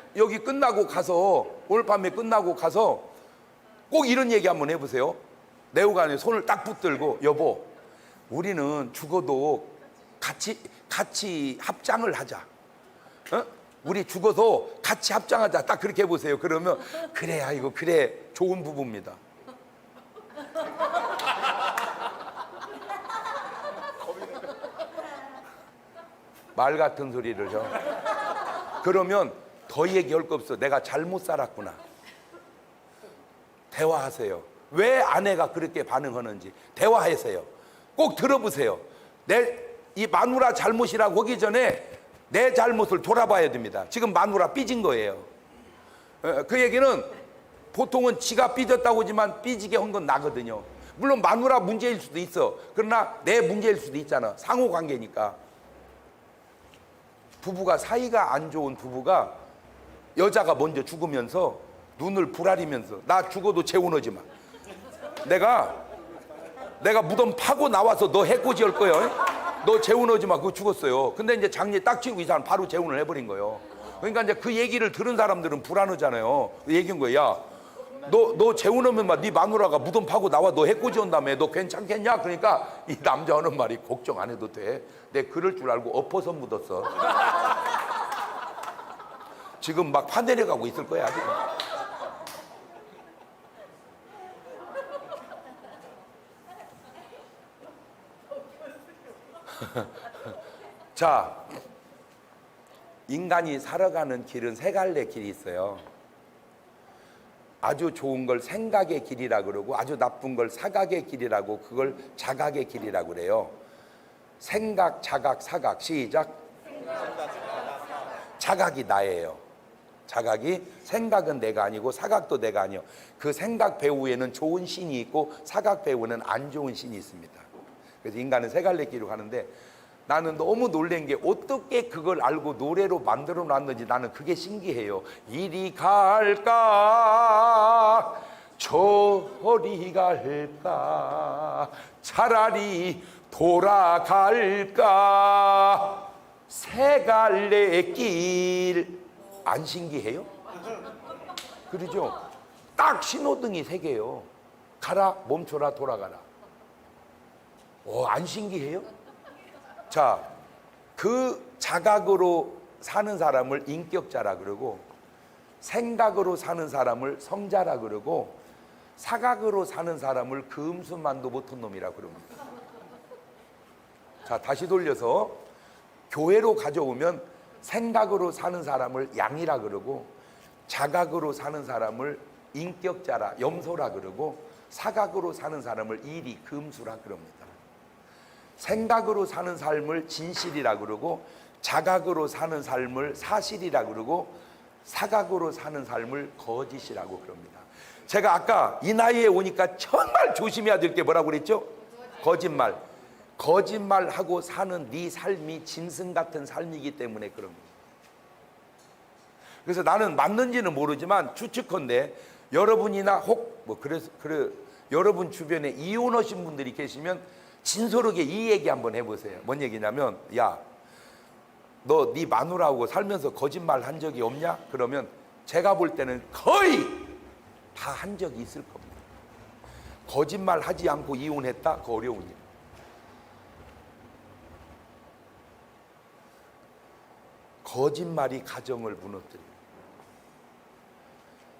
오늘 밤에 끝나고 가서 꼭 이런 얘기 한번 해보세요. 내후관에 손을 딱 붙들고, 여보, 우리는 죽어도 같이 합장을 하자. 우리 죽어서 같이 합장하자. 딱 그렇게 해보세요. 그러면 그래, 아이고 그래, 좋은 부부입니다. 말 같은 소리를 줘. 그러면 더 얘기할 거 없어. 내가 잘못 살았구나. 대화하세요. 왜 아내가 그렇게 반응하는지 대화하세요. 꼭 들어보세요. 이 마누라 잘못이라고 하기 전에 내 잘못을 돌아봐야 됩니다. 지금 마누라 삐진 거예요. 그 얘기는 보통은 지가 삐졌다고 하지만 삐지게 한 건 나거든요. 물론 마누라 문제일 수도 있어. 그러나 내 문제일 수도 있잖아. 상호관계니까. 부부가 사이가 안 좋은 부부가 여자가 먼저 죽으면서 눈을 부라리면서 나 죽어도 재혼하지 마. 내가 무덤 파고 나와서 너 해코지 할 거야. 너 재혼하지 마. 그거 죽었어요. 근데 이제 장례 딱 치고 이 사람 바로 재혼을 해버린 거예요. 그러니까 이제 그 얘기를 들은 사람들은 불안하잖아요. 얘기한 거야. 야, 너 재혼하면 막 네 마누라가 무덤 파고 나와. 너 해코지 온다며. 너 괜찮겠냐? 그러니까 이 남자 하는 말이 걱정 안 해도 돼. 내 그럴 줄 알고 엎어서 묻었어. 지금 막 파내려가고 있을 거야 지금. 자, 인간이 살아가는 길은 세 갈래 길이 있어요. 아주 좋은 걸 생각의 길이라 그러고 아주 나쁜 걸 사각의 길이라고, 그걸 자각의 길이라고 그래요. 생각, 자각, 사각. 시작. 자각이 나예요. 자각이, 생각은 내가 아니고 사각도 내가 아니요. 그 생각 배후에는 좋은 신이 있고 사각 배후에는 안 좋은 신이 있습니다. 그래서 인간은 세 갈래 길로 가는데, 나는 너무 놀란 게 어떻게 그걸 알고 노래로 만들어 놨는지 나는 그게 신기해요. 이리 갈까 저리 갈까 차라리 돌아갈까 세 갈래 길. 안 신기해요? 그러죠? 딱 신호등이 세 개예요. 가라, 멈춰라, 돌아가라. 안 신기해요? 자, 그 자각으로 사는 사람을 인격자라 그러고, 생각으로 사는 사람을 성자라 그러고, 사각으로 사는 사람을 금수만도 못한 놈이라 그럽니다. 자, 다시 돌려서 교회로 가져오면 생각으로 사는 사람을 양이라 그러고, 자각으로 사는 사람을 인격자라, 염소라 그러고, 사각으로 사는 사람을 일이, 금수라 그럽니다. 생각으로 사는 삶을 진실이라 그러고, 자각으로 사는 삶을 사실이라 그러고, 사각으로 사는 삶을 거짓이라고 그럽니다. 제가 아까 이 나이에 오니까 정말 조심해야 될 게 뭐라고 그랬죠? 거짓말. 거짓말하고 사는 네 삶이 짐승 같은 삶이기 때문에 그럽니다. 그래서 나는 맞는지는 모르지만 추측컨대 여러분이나 여러분 주변에 이혼하신 분들이 계시면 진솔하게 이 얘기 한번 해보세요. 뭔 얘기냐면, 야, 너 네 마누라하고 살면서 거짓말 한 적이 없냐? 그러면 제가 볼 때는 거의 다 한 적이 있을 겁니다. 거짓말 하지 않고 이혼했다? 그거 어려운 일. 거짓말이 가정을 무너뜨려요.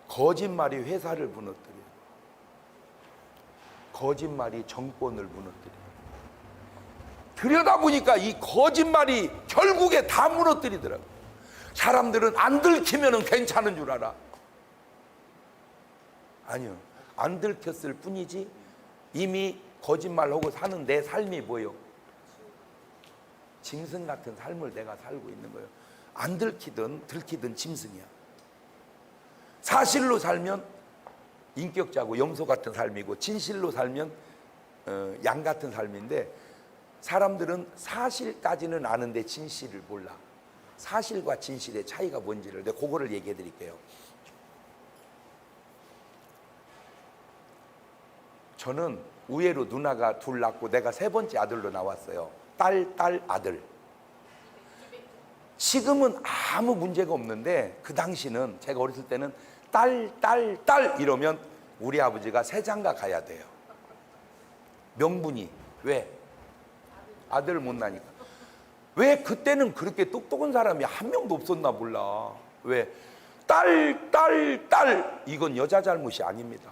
거짓말이 회사를 무너뜨려요. 거짓말이 정권을 무너뜨려요. 들여다보니까 이 거짓말이 결국에 다 무너뜨리더라고요. 사람들은 안 들키면 괜찮은 줄 알아. 아니요, 안 들켰을 뿐이지 이미 거짓말하고 사는 내 삶이 뭐예요? 짐승 같은 삶을 내가 살고 있는 거예요. 안 들키든 들키든 짐승이야. 사실로 살면 인격자고 염소 같은 삶이고, 진실로 살면 양 같은 삶인데, 사람들은 사실까지는 아는데 진실을 몰라. 사실과 진실의 차이가 뭔지를 내가 그거를 얘기해 드릴게요. 저는 의외로 누나가 둘 낳고 내가 세 번째 아들로 나왔어요. 딸, 아들. 지금은 아무 문제가 없는데 그 당시는, 제가 어렸을 때는 딸 이러면 우리 아버지가 세장가 가야 돼요. 명분이. 왜? 아들을 못 낳으니까. 왜 그때는 그렇게 똑똑한 사람이 한 명도 없었나 몰라. 왜? 딸 이건 여자 잘못이 아닙니다.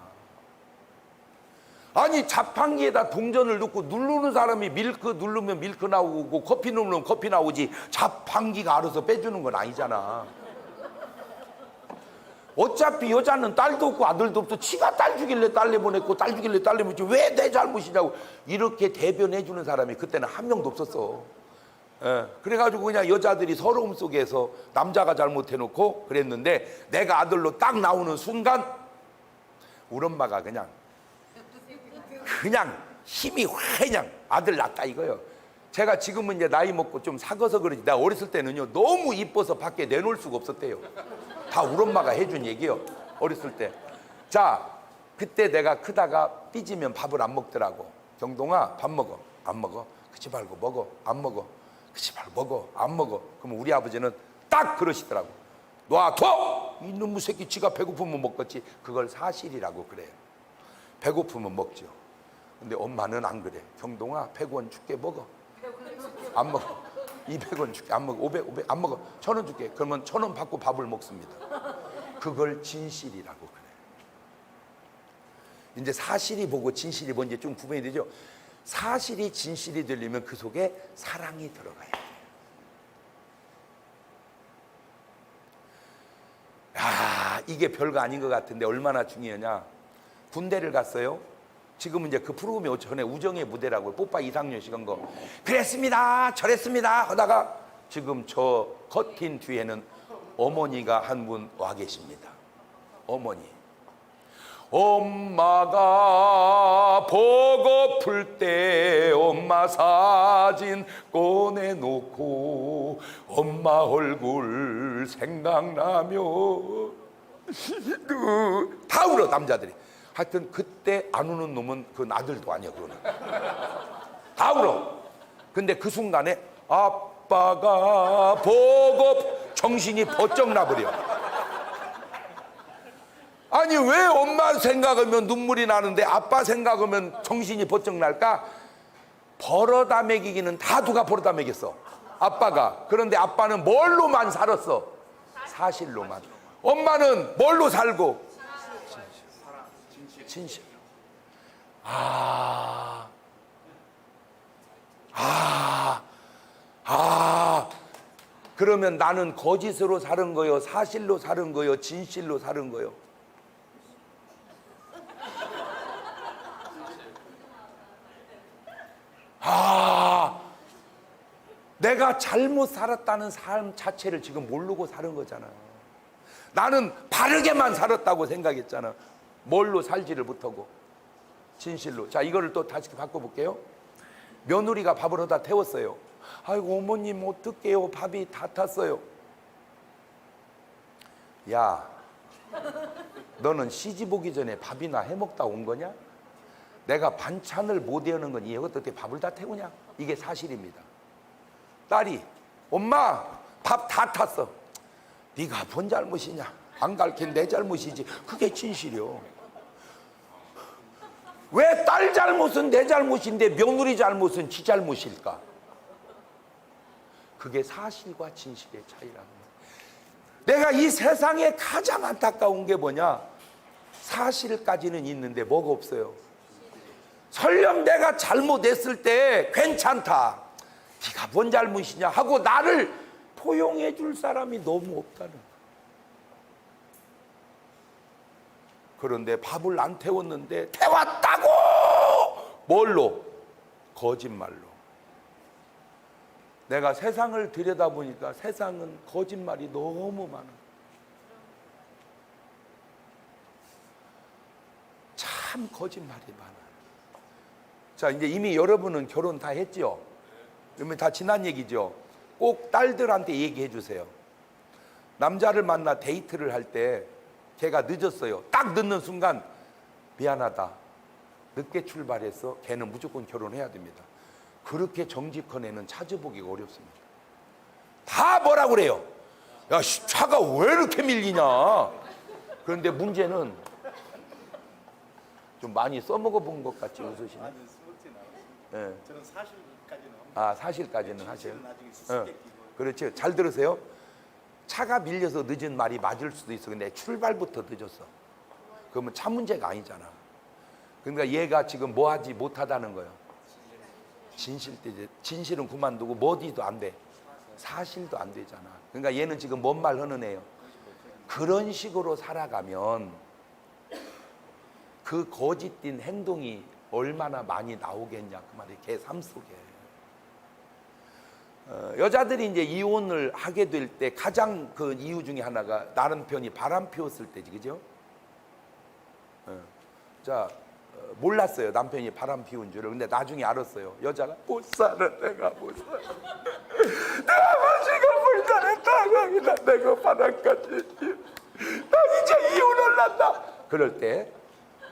아니, 자판기에다 동전을 넣고 누르는 사람이 밀크 누르면 밀크 나오고 커피 누르면 커피 나오지, 자판기가 알아서 빼주는 건 아니잖아. 어차피 여자는 딸도 없고 아들도 없어. 지가 딸 주길래 딸 내보냈고 딸 주길래 딸 내보냈지 왜 내 잘못이냐고 이렇게 대변해 주는 사람이 그때는 한 명도 없었어. 그래가지고 그냥 여자들이 서러움 속에서 남자가 잘못해놓고 그랬는데, 내가 아들로 딱 나오는 순간 우리 엄마가 그냥 힘이 그냥 아들 낳다 이거예요. 제가 지금은 이제 나이 먹고 좀 사거서 그러지, 내가 어렸을 때는요 너무 이뻐서 밖에 내놓을 수가 없었대요. 다 우리 엄마가 해준 얘기요. 어렸을 때. 자, 그때 내가 크다가 삐지면 밥을 안 먹더라고. 경동아, 밥 먹어. 안 먹어. 그치 말고 먹어. 안 먹어. 그치 말고 먹어. 안 먹어. 그러면 우리 아버지는 딱 그러시더라고. 놔둬! 이놈의 새끼 지가 배고프면 먹겠지. 그걸 사실이라고 그래요. 배고프면 먹죠. 근데 엄마는 안 그래. 경동아, 100원 줄게. 먹어. 안 먹어. 200원 줄게. 안 먹어. 500 안 먹어. 1000원 줄게. 그러면 1000원 받고 밥을 먹습니다. 그걸 진실이라고 그래. 이제 사실이 보고 진실이 뭔지 좀 구분이 되죠. 사실이 진실이 되려면 그 속에 사랑이 들어가야 돼요. 야, 이게 별거 아닌 것 같은데 얼마나 중요하냐. 군대를 갔어요. 지금은 이제 그 프로그램이 전에 우정의 무대라고 뽀빠 이상열 씨가 한 거. 그랬습니다. 저랬습니다. 하다가 지금 저 커튼 뒤에는 어머니가 한 분 와 계십니다. 어머니. 엄마가 보고플 때 엄마 사진 꺼내놓고 엄마 얼굴 생각나며 다 울어 남자들이. 하여튼 그때 안 우는 놈은 그 아들도 아니야. 그거는 다 울어. 근데 그 순간에 아빠가 보고 정신이 번쩍 나버려. 아니 왜 엄마 생각하면 눈물이 나는데 아빠 생각하면 정신이 번쩍 날까? 벌어다 먹이기는 다 누가 벌어다 먹였어? 아빠가. 그런데 아빠는 뭘로만 살았어? 사실로만. 엄마는 뭘로 살고? 진실. 그러면 나는 거짓으로 사는 거요? 사실로 사는 거요? 진실로 사는 거요? 내가 잘못 살았다는 삶 자체를 지금 모르고 사는 거잖아. 나는 바르게만 살았다고 생각했잖아. 뭘로 살지를 못하고. 진실로. 자, 이거를 또 다시 바꿔볼게요. 며느리가 밥을 하다 태웠어요. 아이고 어머님 어떡해요, 밥이 다 탔어요. 야, 너는 시집 오기 전에 밥이나 해먹다 온 거냐? 내가 반찬을 못 외우는 건 이해 어떻게 밥을 다 태우냐? 이게 사실입니다. 딸이 엄마 밥 다 탔어. 네가 뭔 잘못이냐? 안 가르친 내 잘못이지. 그게 진실이요. 왜 딸 잘못은 내 잘못인데 며느리 잘못은 지 잘못일까? 그게 사실과 진실의 차이라는 거예요. 내가 이 세상에 가장 안타까운 게 뭐냐? 사실까지는 있는데 뭐가 없어요. 설령 내가 잘못했을 때 괜찮다. 네가 뭔 잘못이냐 하고 나를 포용해 줄 사람이 너무 없다는 거예요. 그런데 밥을 안 태웠는데 태웠다고! 뭘로? 거짓말로. 내가 세상을 들여다보니까 세상은 거짓말이 너무 많아. 참 거짓말이 많아. 자, 이제 이미 여러분은 결혼 다 했죠? 그러면 다 지난 얘기죠? 꼭 딸들한테 얘기해 주세요. 남자를 만나 데이트를 할 때 걔가 늦었어요. 딱 늦는 순간 미안하다. 늦게 출발했어. 걔는 무조건 결혼해야 됩니다. 그렇게 정직한 애는 찾아보기가 어렵습니다. 다 뭐라 그래요? 야, 차가 왜 이렇게 밀리냐? 그런데 문제는 좀 많이 써먹어 본 것 같이 웃으시네. 많이 쓰먹진 않았습니다. 네. 저는 사실까지는 합니다. 아, 사실까지는 하세요? 나중에 수수께끼고. 그렇죠. 잘 들으세요. 차가 밀려서 늦은 말이 맞을 수도 있어. 근데 출발부터 늦었어. 그러면 차 문제가 아니잖아. 그러니까 얘가 지금 뭐 하지 못하다는 거예요. 진실은 그만두고 뭐디도 안 돼. 사실도 안 되잖아. 그러니까 얘는 지금 뭔 말 하는 애요. 그런 식으로 살아가면 그 거짓된 행동이 얼마나 많이 나오겠냐 그 말이에요. 걔 삶 속에. 여자들이 이제 이혼을 하게 될 때 가장 그 이유 중에 하나가 남편이 바람 피웠을 때지, 그죠? 자, 몰랐어요. 남편이 바람 피운 줄을. 근데 나중에 알았어요. 여자가 못 살아, 내가 못 살아. 내가 마시고 불단했다고 하기다 내가 바람까지. 나 이제 이혼을 한다. 그럴 때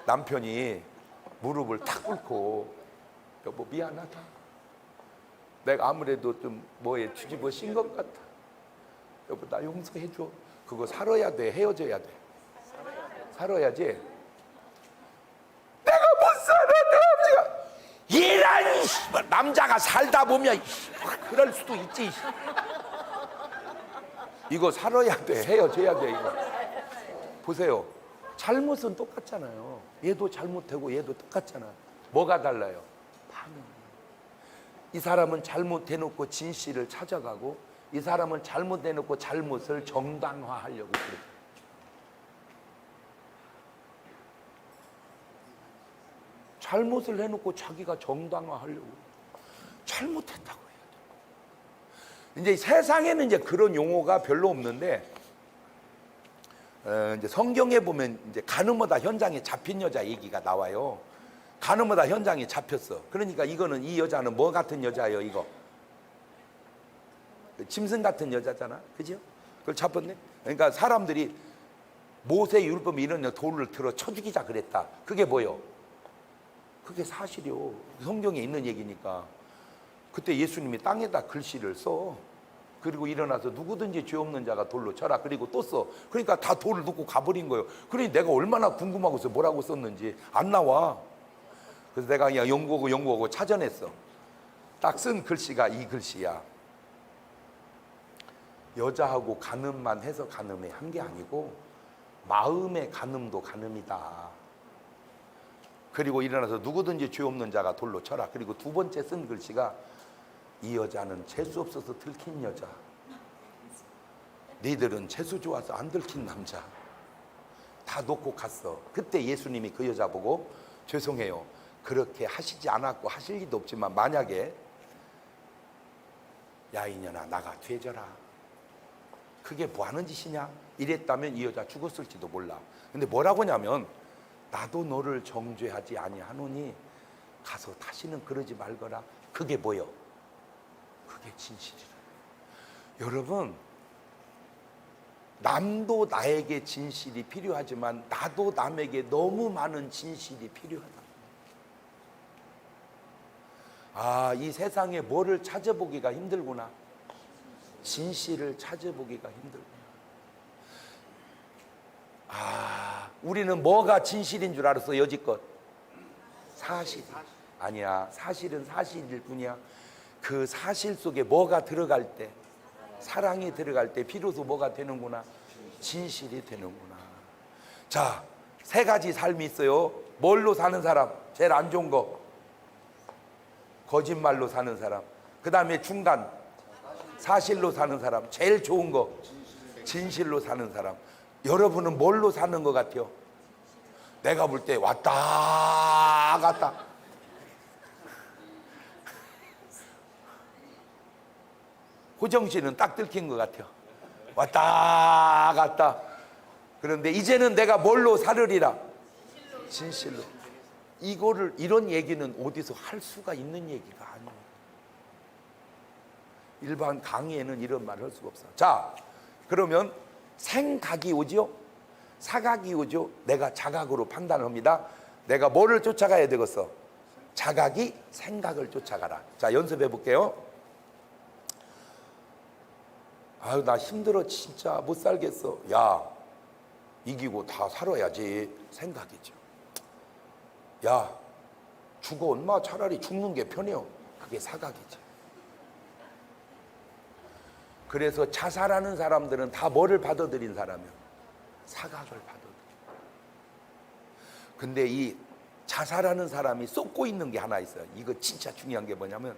남편이 무릎을 탁 꿇고 여보 미안하다. 내가 아무래도 좀 뭐에 뒤집어 씌인 것 같아. 여보 나 용서해줘. 그거 살아야 돼. 헤어져야 돼. 살아야지. 내가 못 살아. 남자가 이란 남자가 살다 보면 그럴 수도 있지. 이거 살아야 돼. 헤어져야 돼. 이거. 보세요. 잘못은 똑같잖아요. 얘도 잘못하고 얘도 똑같잖아. 뭐가 달라요? 반응. 이 사람은 잘못해놓고 진실을 찾아가고 이 사람은 잘못해놓고 잘못을 정당화하려고 그래. 잘못을 해놓고 자기가 정당화하려고 잘못했다고 해야 돼. 이제 세상에는 이제 그런 용어가 별로 없는데 이제 성경에 보면 이제 가늠하다 현장에 잡힌 여자 얘기가 나와요. 가늠하다 현장에 잡혔어. 그러니까 이거는 이 여자는 뭐 같은 여자예요? 이거 짐승 같은 여자잖아, 그죠? 그걸 잡았네. 그러니까 사람들이 모세 율법 이런 돌을 들어 쳐 죽이자 그랬다. 그게 뭐요? 그게 사실이요. 성경에 있는 얘기니까. 그때 예수님이 땅에다 글씨를 써. 그리고 일어나서 누구든지 죄 없는 자가 돌로 쳐라. 그리고 또 써. 그러니까 다 돌을 놓고 가버린 거예요. 그러니 내가 얼마나 궁금하고서 뭐라고 썼는지 안 나와. 그래서 내가 그냥 연구하고 찾아냈어. 딱 쓴 글씨가 이 글씨야. 여자하고 간음만 해서 간음에 한 게 아니고 마음의 간음도 간음이다. 그리고 일어나서 누구든지 죄 없는 자가 돌로 쳐라. 그리고 두 번째 쓴 글씨가 이 여자는 재수 없어서 들킨 여자. 니들은 재수 좋아서 안 들킨 남자. 다 놓고 갔어. 그때 예수님이 그 여자 보고 죄송해요. 그렇게 하시지 않았고 하실 리도 없지만 만약에 야 이년아 나가 되져라. 그게 뭐 하는 짓이냐? 이랬다면 이 여자 죽었을지도 몰라. 근데 뭐라고 하냐면 나도 너를 정죄하지 아니하노니 가서 다시는 그러지 말거라. 그게 뭐요? 그게 진실이라. 여러분 남도 나에게 진실이 필요하지만 나도 남에게 너무 많은 진실이 필요하다. 아, 이 세상에 뭐를 찾아보기가 힘들구나. 진실을 찾아보기가 힘들구나. 아, 우리는 뭐가 진실인 줄 알았어 여지껏? 사실이 아니야. 사실은 사실일 뿐이야. 그 사실 속에 뭐가 들어갈 때, 사랑이 들어갈 때 비로소 뭐가 되는구나? 진실이 되는구나. 자, 세 가지 삶이 있어요. 뭘로 사는 사람? 제일 안 좋은 거 거짓말로 사는 사람. 그 다음에 중간 사실로 사는 사람. 제일 좋은 거 진실로 사는 사람. 여러분은 뭘로 사는 것 같아요? 내가 볼 때 왔다 갔다. 호정 씨는 딱 들킨 것 같아요. 왔다 갔다. 그런데 이제는 내가 뭘로 살으리라? 진실로. 이거를 이런 얘기는 어디서 할 수가 있는 얘기가 아니에요. 일반 강의에는 이런 말 할 수가 없어. 자, 그러면 생각이 오죠? 사각이 오죠? 내가 자각으로 판단합니다. 내가 뭐를 쫓아가야 되겠어? 자각이 생각을 쫓아가라. 자, 연습해 볼게요. 아유, 나 힘들어. 진짜 못 살겠어. 야, 이기고 다 살아야지. 생각이죠. 야, 죽어. 엄마 차라리 죽는 게 편해요. 그게 사각이죠. 그래서 자살하는 사람들은 다 뭐를 받아들인 사람이요? 사각을 받아들여. 근데 이 자살하는 사람이 쏟고 있는 게 하나 있어요. 이거 진짜 중요한 게 뭐냐면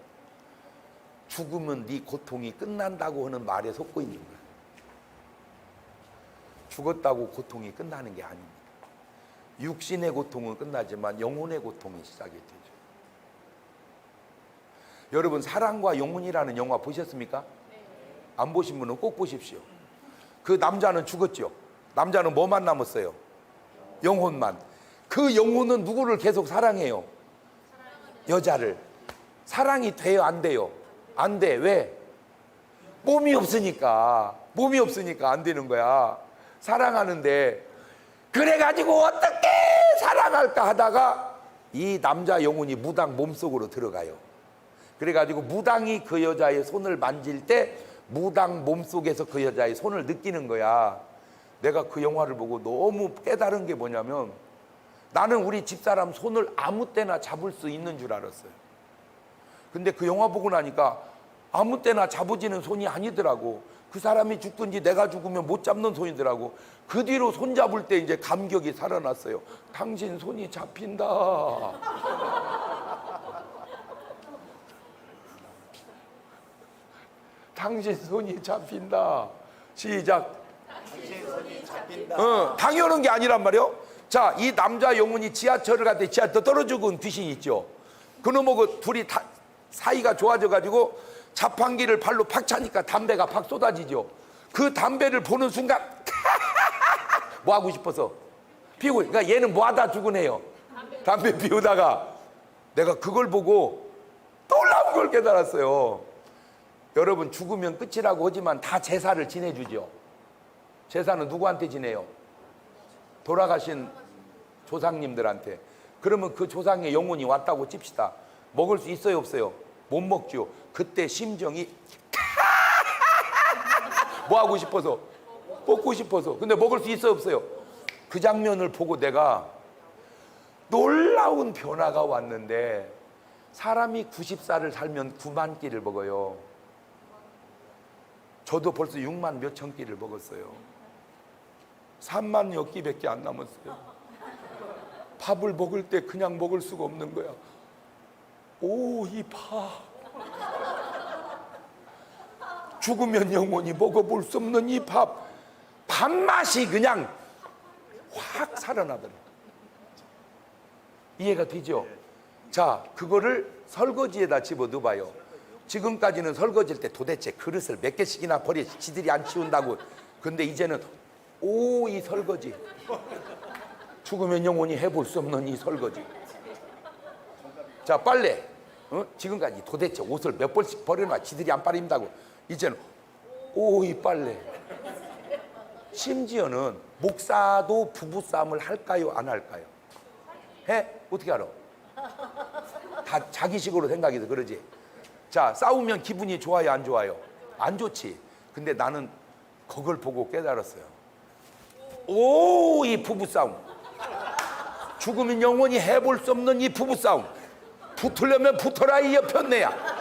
죽으면 네 고통이 끝난다고 하는 말에 쏟고 있는 거예요. 죽었다고 고통이 끝나는 게 아닙니다. 육신의 고통은 끝나지만 영혼의 고통이 시작이 되죠. 여러분 사랑과 영혼이라는 영화 보셨습니까? 안 보신 분은 꼭 보십시오. 그 남자는 죽었죠. 남자는 뭐만 남았어요? 영혼만. 그 영혼은 누구를 계속 사랑해요? 여자를. 사랑이 돼요? 안 돼요? 안 돼. 왜? 몸이 없으니까. 몸이 없으니까 안 되는 거야. 사랑하는데 그래가지고 어떻게 사랑할까 하다가 이 남자 영혼이 무당 몸속으로 들어가요. 그래가지고 무당이 그 여자의 손을 만질 때 무당 몸속에서 그 여자의 손을 느끼는 거야. 내가 그 영화를 보고 너무 깨달은 게 뭐냐면 나는 우리 집사람 손을 아무 때나 잡을 수 있는 줄 알았어요. 근데 그 영화 보고 나니까 아무 때나 잡아지는 손이 아니더라고. 그 사람이 죽든지 내가 죽으면 못 잡는 손이더라고. 그 뒤로 손 잡을 때 이제 감격이 살아났어요. 당신 손이 잡힌다. 당신 손이 잡힌다. 시작. 당신 손이 잡힌다. 당연한 게 아니란 말이요. 자, 이 남자 영혼이 지하철을 갔더니 지하철 떨어지고 온 귀신이 있죠. 그놈하고 둘이 사이가 좋아져가지고 자판기를 발로 팍 차니까 담배가 팍 쏟아지죠. 그 담배를 보는 순간 뭐 하고 싶어서 피우고. 그러니까 얘는 뭐 하다 죽은 애요. 담배 피우다가 내가 그걸 보고 놀라운 걸 깨달았어요. 여러분, 죽으면 끝이라고 하지만 다 제사를 지내주죠. 제사는 누구한테 지내요? 돌아가신 조상님들한테. 그러면 그 조상의 영혼이 왔다고 칩시다. 먹을 수 있어요, 없어요? 못 먹죠. 그때 심정이 뭐 하고 싶어서? 먹고 싶어서. 근데 먹을 수 있어요, 없어요? 그 장면을 보고 내가 놀라운 변화가 왔는데, 사람이 90살을 살면 9만 끼를 먹어요. 저도 벌써 6만 몇천 끼를 먹었어요. 3만 여 끼밖에 안 남았어요. 밥을 먹을 때 그냥 먹을 수가 없는 거야. 오, 이 밥. 죽으면 영원히 먹어볼 수 없는 이 밥. 밥맛이 그냥 확 살아나더라. 이해가 되죠? 자, 그거를 설거지에다 집어 넣어봐요. 지금까지는 설거지할 때 도대체 그릇을 몇 개씩이나 버려 지들이 안 치운다고. 근데 이제는 오, 이 설거지. 죽으면 영원히 해볼 수 없는 이 설거지. 자, 빨래. 지금까지 도대체 옷을 몇 벌씩 버려놔 지들이 안 빨린다고. 이제는 오, 이 빨래. 심지어는 목사도 부부싸움을 할까요, 안 할까요? 해? 어떻게 알아? 다 자기식으로 생각해서 그러지. 자, 싸우면 기분이 좋아요, 안 좋아요? 안 좋지. 근데 나는 그걸 보고 깨달았어요. 오, 이 부부싸움. 죽으면 영원히 해볼 수 없는 이 부부싸움. 붙으려면 붙어라, 이 여편네야.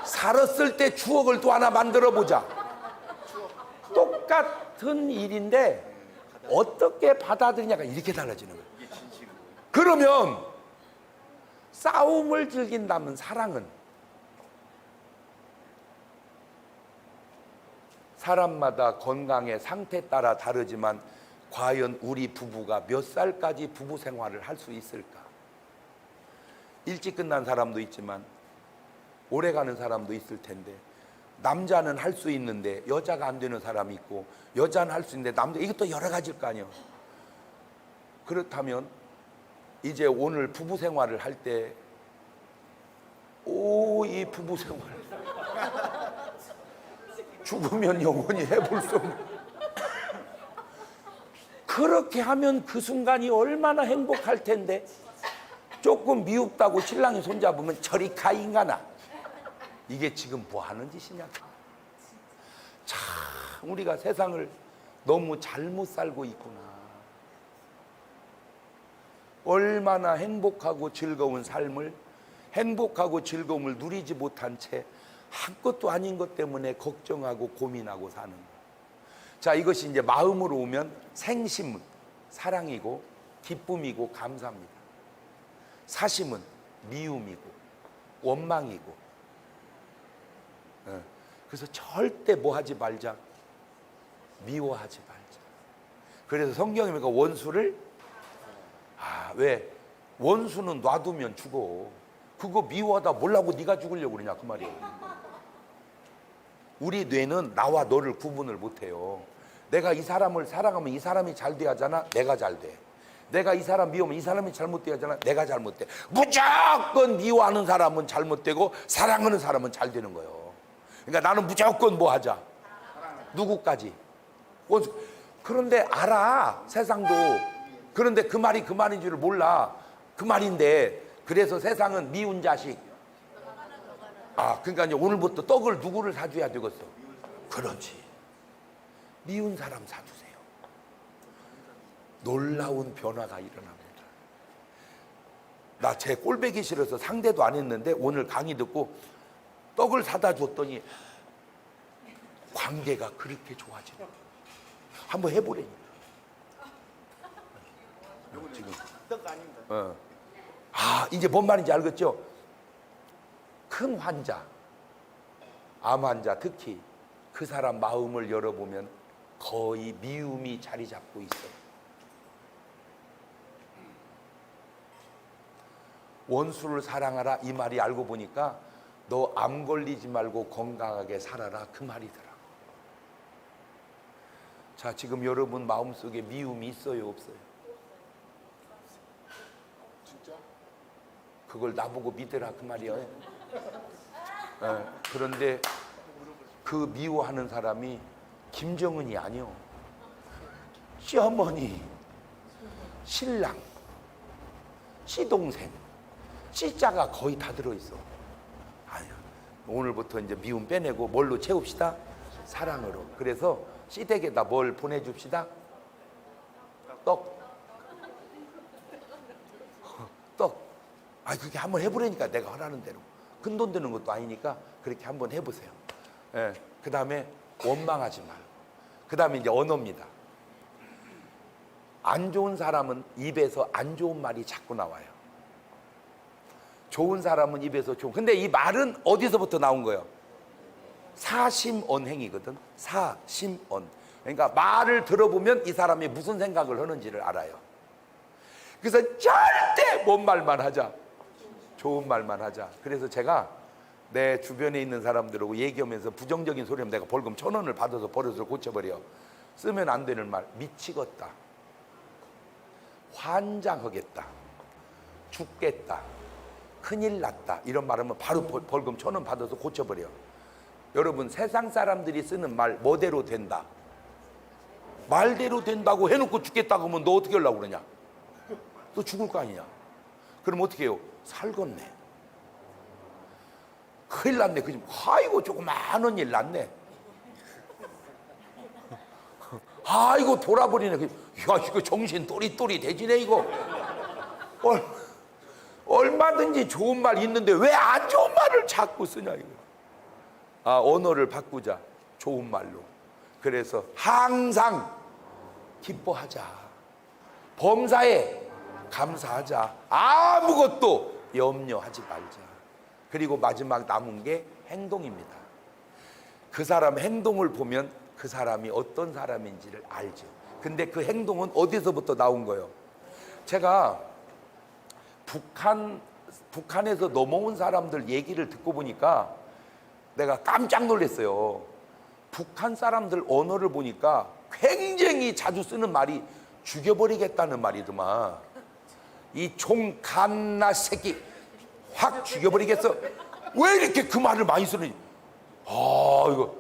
살았을 때 추억을 또 하나 만들어 보자. 똑같은 일인데 어떻게 받아들이냐가 이렇게 달라지는 거예요. 그러면 싸움을 즐긴다면 사랑은 사람마다 건강의 상태에 따라 다르지만 과연 우리 부부가 몇 살까지 부부 생활을 할 수 있을까? 일찍 끝난 사람도 있지만 오래 가는 사람도 있을 텐데, 남자는 할 수 있는데 여자가 안 되는 사람이 있고, 여자는 할 수 있는데 남자, 이것도 여러 가지일 거 아니에요. 그렇다면 이제 오늘 부부 생활을 할 때, 오, 이 부부 생활 죽으면 영원히 해볼 수 없는, 그렇게 하면 그 순간이 얼마나 행복할 텐데. 조금 미흡다고 신랑이 손잡으면 저리 가, 인간아. 이게 지금 뭐 하는 짓이냐. 참, 우리가 세상을 너무 잘못 살고 있구나. 얼마나 행복하고 즐거운 삶을, 행복하고 즐거움을 누리지 못한 채 한 것도 아닌 것 때문에 걱정하고 고민하고 사는 거예요. 자, 이것이 이제 마음으로 오면 생심은 사랑이고 기쁨이고 감사입니다. 사심은 미움이고 원망이고. 그래서 절대 뭐 하지 말자, 미워하지 말자. 그래서 성경에 보니까 원수를, 왜? 원수는 놔두면 죽어. 그거 미워하다 뭘라고 네가 죽으려고 그러냐, 그 말이에요. 우리 뇌는 나와 너를 구분을 못해요. 내가 이 사람을 사랑하면 이 사람이 잘 돼야 하잖아, 내가 잘 돼. 내가 이 사람 미워하면 이 사람이 잘못돼야 하잖아, 내가 잘못돼. 무조건 미워하는 사람은 잘못되고 사랑하는 사람은 잘 되는 거예요. 그러니까 나는 무조건 뭐 하자, 누구까지? 원수. 그런데 알아, 세상도. 그런데 그 말이 그 말인 줄을 몰라. 그 말인데, 그래서 세상은 미운 자식. 그러니까 이제 오늘부터 떡을 누구를 사줘야 되겠어? 그렇지. 미운 사람 사주세요. 놀라운 변화가 일어납니다. 나 제 꼴배기 싫어서 상대도 안 했는데 오늘 강의 듣고 떡을 사다 줬더니 관계가 그렇게 좋아지네. 한번 해보래니까. 지금 떡 아닙니다. 이제 뭔 말인지 알겠죠? 큰 환자, 암 환자 특히 그 사람 마음을 열어보면 거의 미움이 자리 잡고 있어요. 원수를 사랑하라 이 말이 알고 보니까 너 암 걸리지 말고 건강하게 살아라 그 말이더라. 자, 지금 여러분 마음속에 미움이 있어요, 없어요? 진짜? 그걸 나보고 믿으라 그 말이야. 그런데 그 미워하는 사람이 김정은이 아니요. 시어머니, 신랑, 시동생, 시자가 거의 다 들어있어. 아니야. 오늘부터 이제 미움 빼내고 뭘로 채웁시다? 사랑으로. 그래서 시댁에다 뭘 보내줍시다? 떡. 떡. 그렇게 한번 해보라니까 내가 하라는 대로. 큰 돈 드는 것도 아니니까 그렇게 한번 해보세요. 그 다음에 원망하지 말고. 그 다음에 이제 언어입니다. 안 좋은 사람은 입에서 안 좋은 말이 자꾸 나와요. 좋은 사람은 입에서 좋은. 근데 이 말은 어디서부터 나온 거예요? 사심언행이거든. 사심언. 그러니까 말을 들어보면 이 사람이 무슨 생각을 하는지를 알아요. 그래서 절대 뭔 말만 하자. 좋은 말만 하자. 그래서 제가 내 주변에 있는 사람들하고 얘기하면서 부정적인 소리하면 내가 벌금 1,000원을 받아서 버릇을 고쳐버려. 쓰면 안 되는 말. 미치겠다. 환장하겠다. 죽겠다. 큰일 났다. 이런 말하면 바로 벌금 1,000원 받아서 고쳐버려. 여러분 세상 사람들이 쓰는 말 뭐대로 된다. 말대로 된다고 해놓고 죽겠다고 하면 너 어떻게 하려고 그러냐? 너 죽을 거 아니냐? 그럼 어떻게 해요? 살겄네. 큰일 났네. 그지? 아이고 조그마한 일 났네. 아이고 돌아버리네. 야 이거 정신 또리또리 대지네 이거. 얼마든지 좋은 말 있는데 왜 안 좋은 말을 자꾸 쓰냐 이거. 언어를 바꾸자. 좋은 말로. 그래서 항상 기뻐하자. 범사에 감사하자. 아무것도 염려하지 말자. 그리고 마지막 남은 게 행동입니다. 그 사람 행동을 보면 그 사람이 어떤 사람인지를 알죠. 근데 그 행동은 어디서부터 나온 거예요? 제가 북한에서 넘어온 사람들 얘기를 듣고 보니까 내가 깜짝 놀랐어요. 북한 사람들 언어를 보니까 굉장히 자주 쓰는 말이 죽여버리겠다는 말이더만. 이 종갓나 새끼 확 죽여버리겠어. 왜 이렇게 그 말을 많이 쓰는지. 이거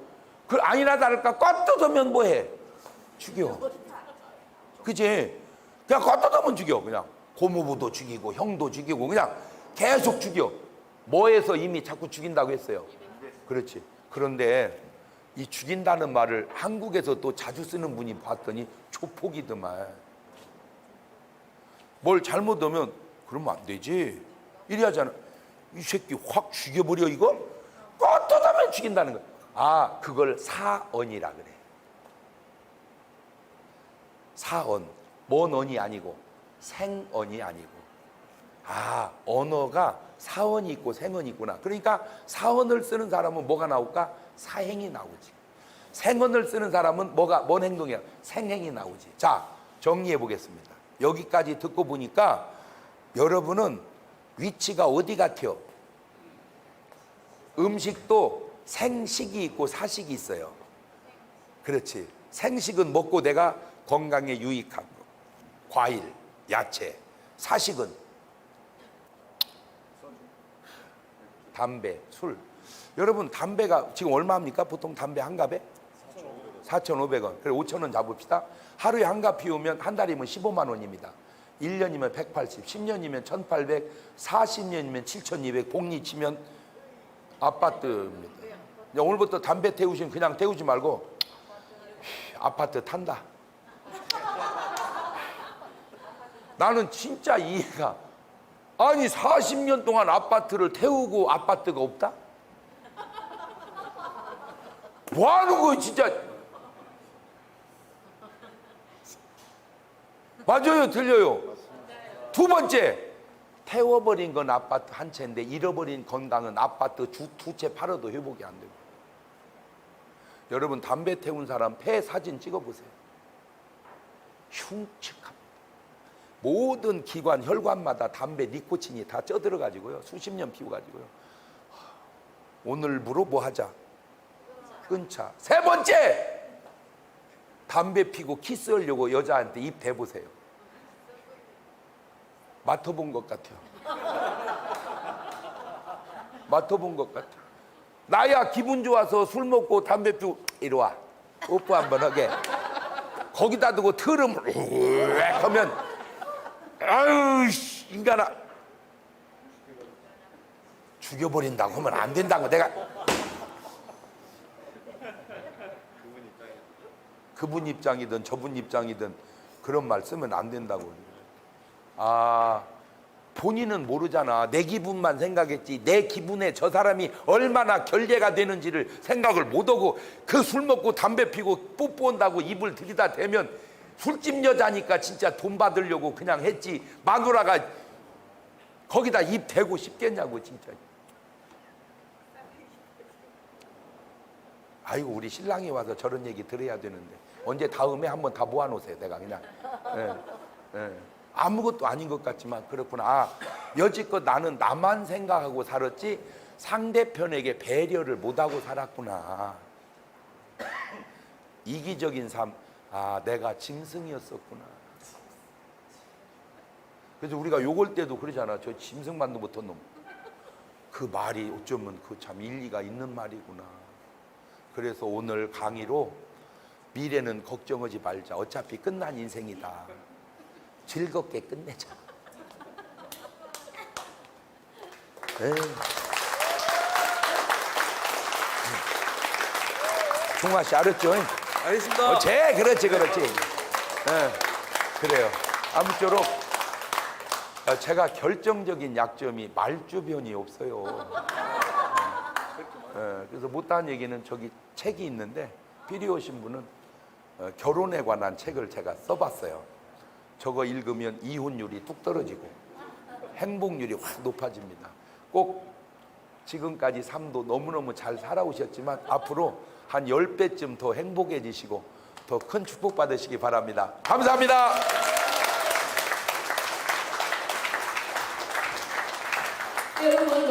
그 아니나 다를까 껐떠서면 뭐해? 죽여. 그지? 그냥 껐떠서면 죽여. 그냥 고모부도 죽이고 형도 죽이고 그냥 계속 죽여. 뭐해서 이미 자꾸 죽인다고 했어요? 그렇지. 그런데 이 죽인다는 말을 한국에서 또 자주 쓰는 분이 봤더니 조폭이더만. 뭘 잘못하면 그러면 안 되지. 이리 하잖아. 이 새끼 확 죽여버려 이거? 껐떠서면 죽인다는 거야. 그걸 사언이라 그래. 사언. 뭔 언이 아니고 생언이 아니고. 언어가 사언이 있고 생언이 있구나. 그러니까 사언을 쓰는 사람은 뭐가 나올까? 사행이 나오지. 생언을 쓰는 사람은 뭔 행동이야? 생행이 나오지. 자, 정리해 보겠습니다. 여기까지 듣고 보니까 여러분은 위치가 어디 같아요? 음식도 생식이 있고 사식이 있어요. 그렇지. 생식은 먹고 내가 건강에 유익한 거. 과일, 야채. 사식은 담배, 술. 여러분 담배가 지금 얼마입니까? 보통 담배 한 갑에? 4,500원. 그래 5,000원 잡읍시다. 하루에 한가 피우면 한 달이면 15만 원입니다. 1년이면 180, 10년이면 1,800, 40년이면 7,200, 복리 치면 아파트입니다. 이제 오늘부터 담배 태우시면 그냥 태우지 말고 아파트 탄다. 나는 진짜 이해가, 아니 40년 동안 아파트를 태우고 아파트가 없다? 뭐 하는 거야 진짜. 맞아요, 틀려요. 두 번째, 태워버린 건 아파트 한 채인데 잃어버린 건강은 아파트 두 채 팔아도 회복이 안 되고. 여러분 담배 태운 사람 폐 사진 찍어보세요. 흉측합니다. 모든 기관 혈관마다 담배 니코틴이 다 쪄들어가지고요, 수십 년 피워가지고요. 오늘부로 뭐 하자? 끊자. 세 번째, 담배 피고 키스하려고 여자한테 입 대보세요. 맡아본 것 같아요. 맡아본 것 같아요. 나야 기분 좋아서 술 먹고 담배 피고 이리 와 뽀뽀 한번 하게. 거기다 두고 트름 으악 하면 아유 인간아, 죽여버린다고 하면 안 된다고 내가. 그분 입장이든 저분 입장이든 그런 말 쓰면 안 된다고. 아, 본인은 모르잖아. 내 기분만 생각했지 내 기분에 저 사람이 얼마나 결례가 되는지를 생각을 못하고 그 술 먹고 담배 피고 뽀뽀한다고 입을 들이다 대면 술집 여자니까 진짜 돈 받으려고 그냥 했지 마누라가 거기다 입 대고 싶겠냐고 진짜. 아이고 우리 신랑이 와서 저런 얘기 들어야 되는데 언제 다음에 한번 다 모아놓으세요. 내가 그냥 아무것도 아닌 것 같지만 그렇구나. 아, 여지껏 나는 나만 생각하고 살았지 상대편에게 배려를 못하고 살았구나. 이기적인 삶. 아, 내가 짐승이었었구나. 그래서 우리가 욕할 때도 그러잖아. 저 짐승만도 못한 놈. 그 말이 어쩌면 그 참 일리가 있는 말이구나. 그래서 오늘 강의로 미래는 걱정하지 말자. 어차피 끝난 인생이다. 즐겁게 끝내자. 종아 씨 알았죠? 알겠습니다. 그렇지. 그래요. 아무쪼록 제가 결정적인 약점이 말주변이 없어요. 그래서 못다한 얘기는 저기 책이 있는데 필요하신 분은 결혼에 관한 책을 제가 써봤어요. 저거 읽으면 이혼율이 뚝 떨어지고 행복률이 확 높아집니다. 꼭 지금까지 삶도 너무너무 잘 살아오셨지만 앞으로 한 10배쯤 더 행복해지시고 더 큰 축복 받으시기 바랍니다. 감사합니다. 여러분